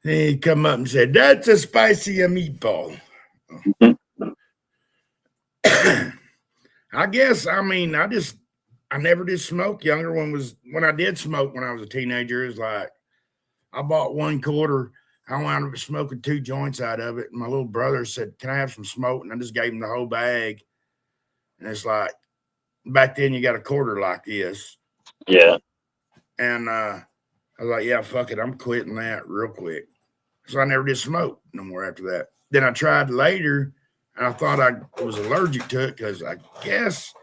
He come up and said, "That's a spicy meatball." I guess, I mean, I never did smoke younger. When I did smoke when I was a teenager, it was like I bought 1 quarter. I wound up smoking 2 joints out of it. And my little brother said, "Can I have some smoke?" And I just gave him the whole bag. And it's like, back then you got a quarter like this. Yeah. And I was like, yeah, fuck it. I'm quitting that real quick. So I never did smoke no more after that. Then I tried later, and I thought I was allergic to it because I guess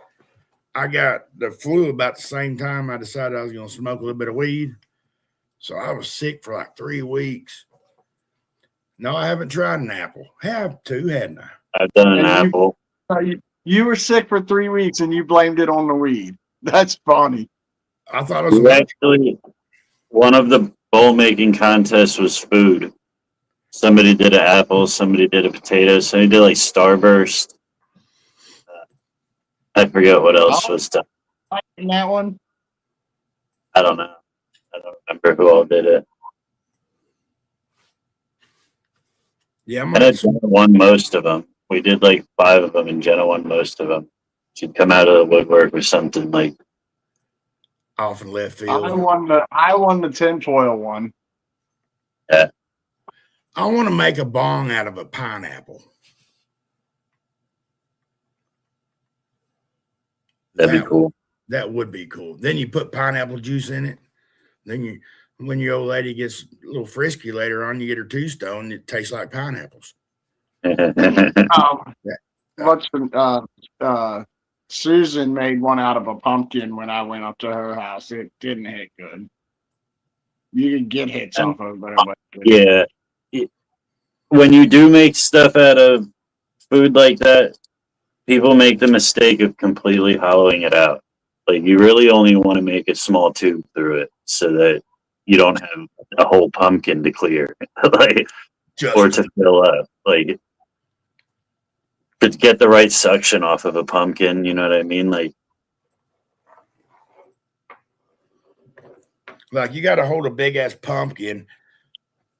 I got the flu about the same time I decided I was going to smoke a little bit of weed. So I was sick for like 3 weeks. No, I haven't tried an apple. Have to, hadn't I? I've done an And apple. You were sick for 3 weeks and you blamed it on the weed. That's funny. I thought it was We allergic. actually, one of the bowl making contests was food. Somebody did an apple, somebody did a potato, somebody did like Starburst. I forget what else was done. In that one, I don't know. I don't remember who all did it. Yeah, I'm And I won most of them. We did like 5 of them, and Jenna won most of them. She'd come out of the woodwork with something like, off in left field. I won the tinfoil one. yeah, I want to make a bong out of a pineapple. that'd be cool. That would be cool. Then you put pineapple juice in it. Then when your old lady gets a little frisky later on, you get her 2 stone. It tastes like pineapples. Susan made one out of a pumpkin when I went up to her house. It didn't hit good. You could get hits off of it, but it wasn't good. Yeah. When you do make stuff out of food like that, people make the mistake of completely hollowing it out. Like you really only want to make a small tube through it so that you don't have a whole pumpkin to clear, like or to fill up. Like to get the right suction off of a pumpkin, you know what I mean? Like you got to hold a big ass pumpkin,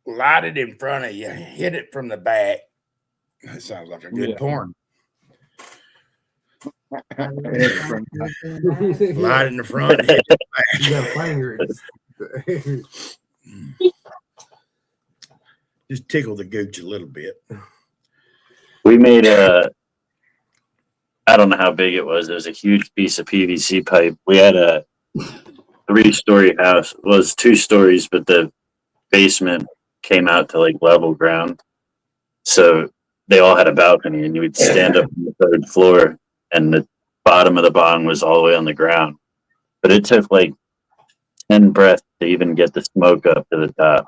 light it in front of you, hit it from the back. That sounds like a good porn. Light in the front, hit the back. You got a finger. Just tickle the gooch a little bit. we made I don't know how big it was. It was a huge piece of PVC pipe. We had a 3-story house. It was 2 stories, but the basement came out to like level ground. So they all had a balcony, and you would stand up on the 3rd floor, and the bottom of the bong was all the way on the ground. But it took like 10 breaths to even get the smoke up to the top.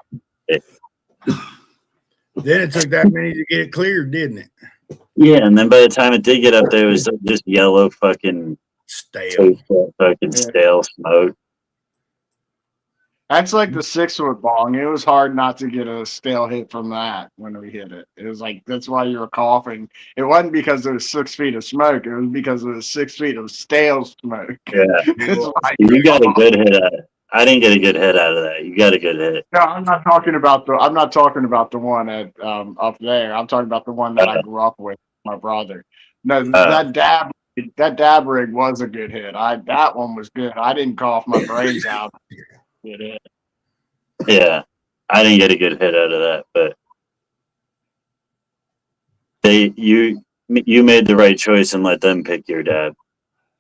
Then it took that many to get it cleared, didn't it? Yeah, and then by the time it did get up there, it was just yellow fucking Stale. stale smoke. That's like the 6-foot bong. It was hard not to get a stale hit from that when we hit it. It was like, that's why you were coughing. It wasn't because there was 6 feet of smoke. It was because there was 6 feet of stale smoke. Yeah. It's like, You got a good hit I didn't get a good hit out of that. You got a good hit. No, I'm not talking about the one at up there. I'm talking about the one that I grew up with, my brother. No, that dab rig was a good hit. That one was good. I didn't cough my brains out. Good hit. Yeah, I didn't get a good hit out of that, but you made the right choice and let them pick your dab.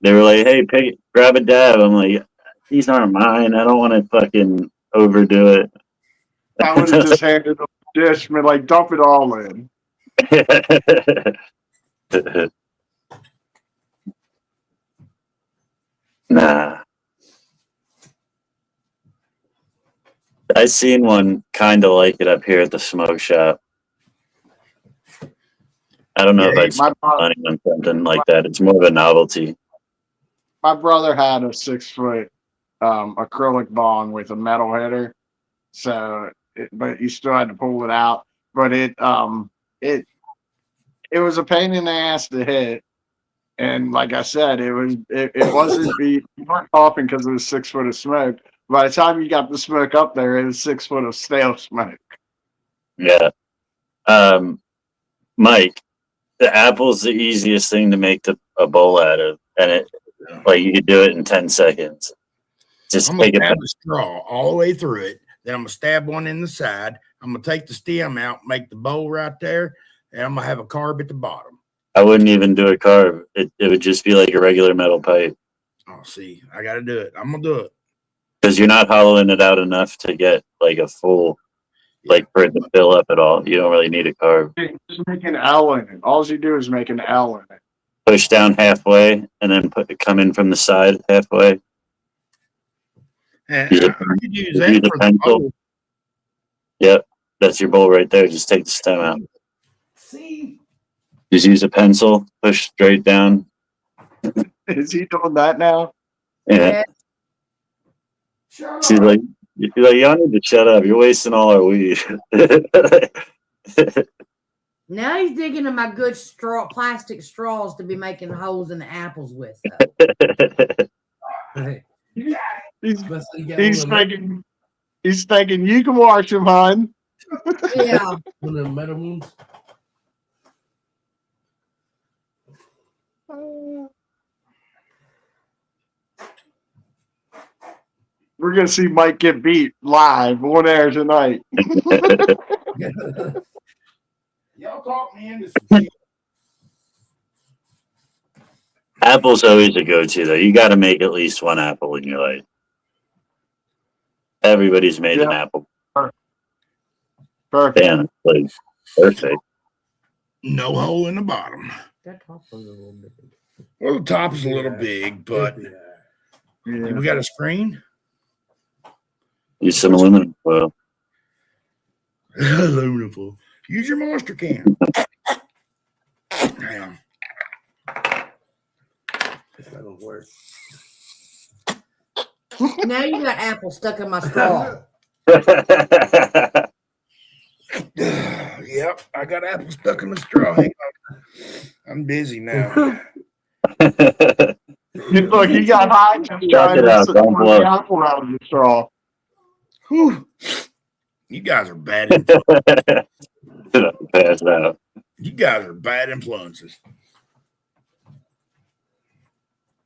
They were like, "Hey, grab a dab." I'm like, "These aren't mine. I don't want to fucking overdo it." I would have just handed them the dish and been like, dump it all in. Nah. I seen one kind of like it up here at the smoke shop. I don't know if I'd spend money on something like that. It's more of a novelty. My brother had a 6-foot acrylic bong with a metal header, but you still had to pull it out. But it was a pain in the ass to hit, and like I said, it wasn't you weren't coughing because it was 6 foot of smoke. By the time you got the smoke up there, it was 6 foot of stale smoke. Yeah. Mike, the apple's the easiest thing to make a bowl out of, and you could do it in 10 seconds. Just I'm take gonna it. stab the straw all the way through it. Then I'm gonna stab one in the side. I'm gonna take the stem out, make the bowl right there, and I'm gonna have a carb at the bottom. I wouldn't even do a carb. It would just be like a regular metal pipe. Oh, see, I gotta do it. I'm gonna do it. Because you're not hollowing it out enough to get like a full, for it to fill up at all. You don't really need a carb. Just make an L in it. All you do is make an L in it. Push down halfway and then come in from the side halfway. And Use I could use that use a for the pencil. bowl. Yep, that's your bowl right there. Just take the stem out. See? Just use a pencil, push straight down. Is he doing that now? Yeah. Shut She's like, y'all need to shut up. You're wasting all our weed. Now he's digging in my good plastic straws to be making holes in the apples with. He's thinking you can wash them, hon. Yeah. One of the metal ones. We're gonna see Mike get beat live on air tonight. Y'all talk me into some shit. Apple's always a go-to though. You got to make at least one apple in your life. Everybody's made an apple. Perfect. Damn, like, perfect. No hole in the bottom. That top was a little bit. Well, the top is a little big, but Yeah. we got a screen. Use some aluminum foil. Aluminum foil. Use your monster can. Hang on. That don't work. Now you got apple stuck in my straw. Yep, I got apple stuck in the straw. Hang on. I'm busy now. Look, he got high just trying it out, to don't pull blow. the apple out of the straw. Whew. You guys are bad influences. Pass out. You guys are bad influences.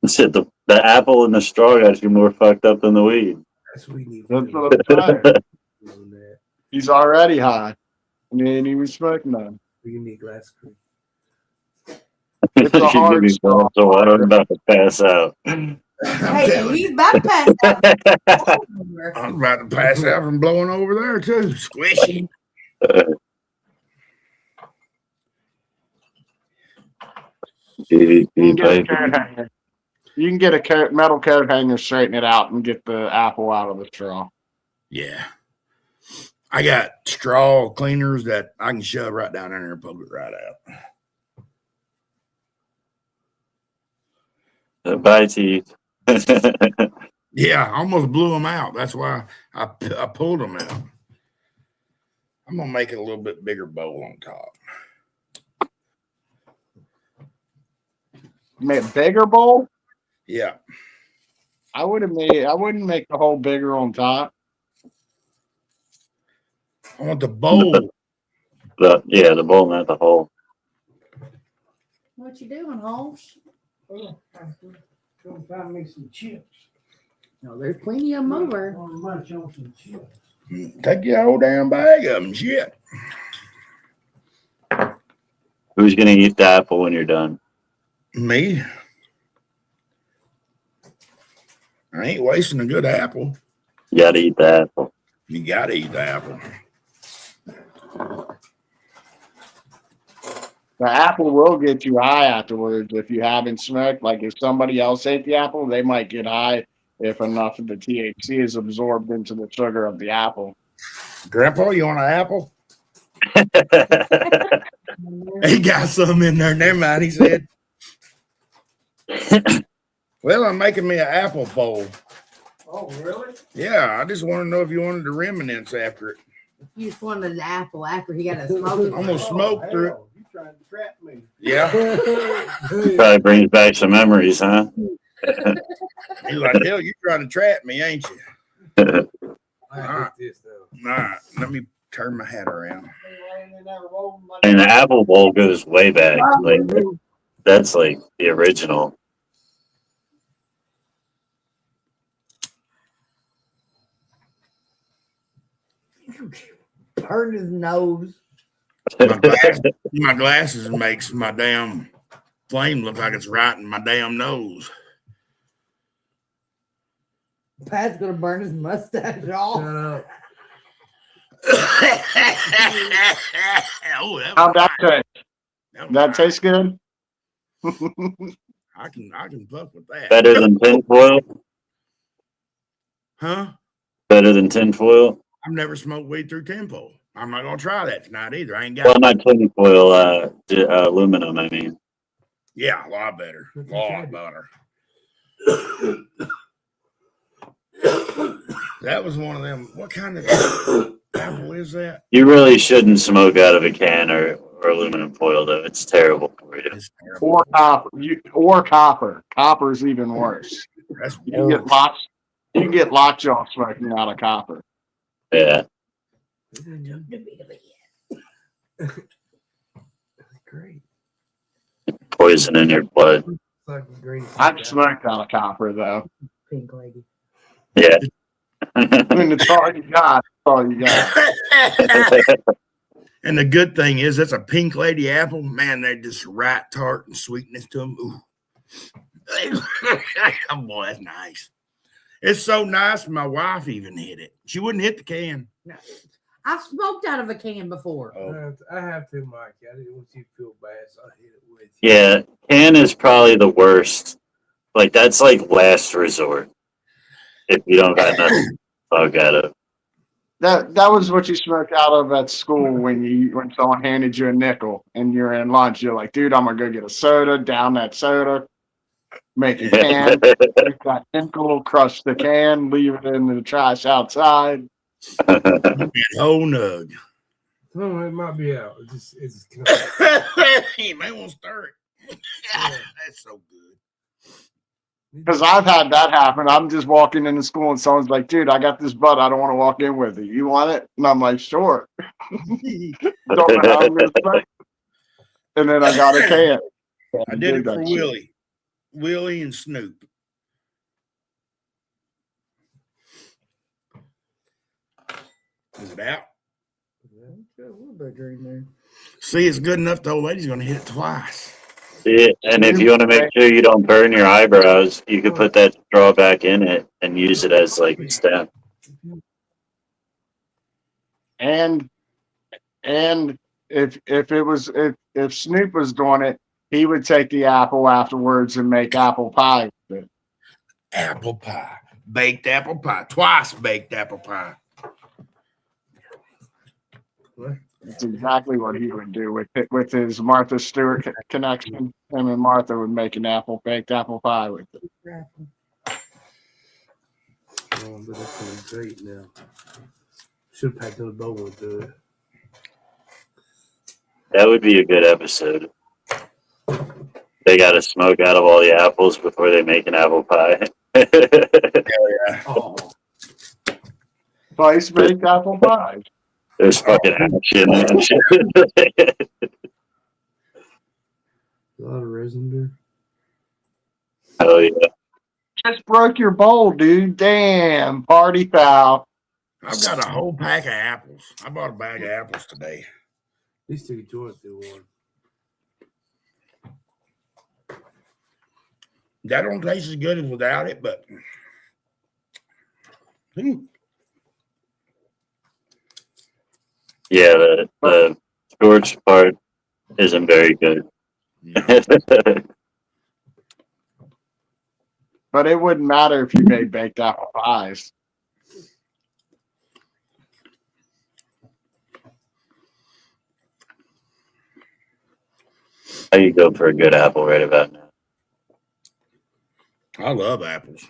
Shit, the apple and the straw got you more fucked up than the weed. That's what we need. That's what I'm saying. He's already high. And he ain't even smoking none. We need glass screen. It's a hard straw. So I'm about to pass out. Hey, he's about to pass out. I'm about to pass out from blowing over there too. Squishy. You can get a coat hanger. You can get a metal coat hanger, straighten it out, and get the apple out of the straw. Yeah. I got straw cleaners that I can shove right down in there and pull it right out. Bye, teeth. Yeah, I almost blew them out. That's why I pulled them out. I'm going to make it a little bit bigger bowl on top. Made a bigger bowl? Yeah. I wouldn't make the hole bigger on top. I want the bowl. The bowl, not the hole. What you doing, Holmes? Go find me some chips. No, there's plenty of them over. I want to munch on some chips. Take your whole damn bag of them. Shit. Who's gonna eat the apple when you're done? Me? I ain't wasting a good apple. You gotta eat the apple. You gotta eat the apple. The apple will get you high afterwards if you haven't smoked. Like if somebody else ate the apple, they might get high if enough of the THC is absorbed into the sugar of the apple. Grandpa, you want an apple? He got some in there. Never mind, he said. Well, I'm making me an apple bowl. Oh, really? Yeah, I just want to know if you wanted the remnants after it. You just wanted the apple after he got a smoke. I'm gonna smoke through it. Hell, you trying to trap me? Yeah. Probably brings back some memories, huh? He's like, hell, you trying to trap me, ain't you? I get this though. All right, let me turn my hat around. And the apple bowl goes way back. Like that's like the original. Burned his nose. My glasses makes my damn flame look like it's right in my damn nose. Pat's gonna burn his mustache off. Shut up. Oh, that How'd that taste? was That nice. tastes good? I can fuck with that. Better than tinfoil? Huh? Better than tinfoil? I've never smoked weed through tinfoil. I'm not gonna try that tonight either. I ain't Well, got. not tinfoil, aluminum, I mean. Yeah, a lot better. A lot better. That was one of them. What kind of apple is that? You really shouldn't smoke out of a can or aluminum foil, though. It's terrible for you. It's terrible. Or copper. Or copper. Copper's even worse. That's You can get lockjaw smoking out of copper. Yeah. Great. Poison in your blood. It's like a green. I've smoked out of copper though. Pink lady. Yeah. And it's all you got. That's all you got. And the good thing is, that's a pink lady apple. Man, they're just right tart and sweetness to them. Ooh. Oh, boy, that's nice. It's so nice. My wife even hit it. She wouldn't hit the can. No. I've smoked out of a can before. Oh, I have to, Mike. I didn't want you to feel bad, so I hit it with you. Yeah. Can is probably the worst. Like, that's like last resort. If you don't got nothing, I'll get it. That was what you smoked out of at school when someone handed you a nickel and you're in lunch. You're like, dude, I'm gonna go get a soda, down that soda, make a can, take that nickel, crush the can, leave it in the trash outside. whole nug. Oh, it might be out. It's You may want to stir it. That's so good. Because I've had that happen. I'm just walking into school and someone's like, dude, I got this bud. I don't want to walk in with you. You want it? And I'm like, sure. Don't know how I'm gonna say it. And then I got a can. I did it for that shit. Willie. Willie and Snoop. Is it out? See, it's good enough. The old lady's going to hit it twice. Yeah, and if you want to make sure you don't burn your eyebrows, you could put that straw back in it and use it as like a stem. And if if Snoop was doing it, he would take the apple afterwards and make apple pie with it. Apple pie. Baked apple pie. Twice baked apple pie. That's exactly what he would do with his Martha Stewart connection. Him and Martha would make an baked apple pie with it. Oh, but that's going great now. Should have packed another bowl into it. That would be a good episode. They got to smoke out of all the apples before they make an apple pie. Yeah. Oh, Spice baked apple pie. There's fucking action and shit. a lot of resin there. Hell yeah. Just broke your bowl, dude. Damn, party foul. I've got a whole pack of apples. I bought a bag of apples today. These two joints do one. That don't taste as good as without it, but Yeah, the scorched part isn't very good. But it wouldn't matter if you made baked apple pies. How you go for a good apple right about now? I love apples.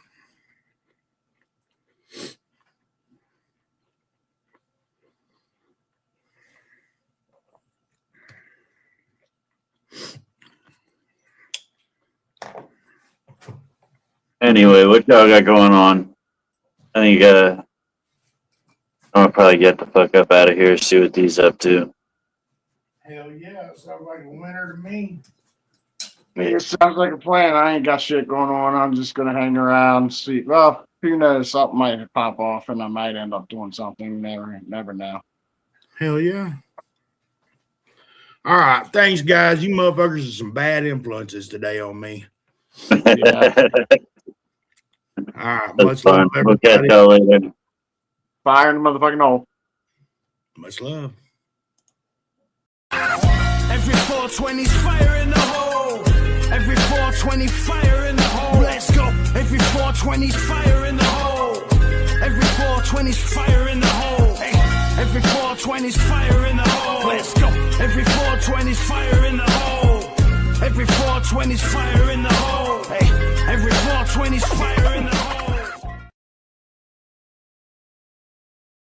Anyway, what y'all got going on? I think I'll probably get the fuck up out of here, see what these up to. Hell yeah, it sounds like a winner to me. It sounds like a plan. I ain't got shit going on. I'm just gonna hang around, see. Well, who knows? Something might pop off, and I might end up doing something. Never know. Hell yeah. All right, thanks, guys. You motherfuckers are some bad influences today on me. Yeah. All right, That's much fun. love, We'll catch everybody. y'all later. Fire in the motherfucking hole. Much love. Every 420's fire in the hole. Every 420 fire in the hole. Let's go. Every 420's fire in the hole. Every 420's fire in the hole. Hey. Every 420's fire in the hole. Let's go. Every 420's fire in the hole. Every 420's fire in the hole. Hey. Every 420's fire in the hole.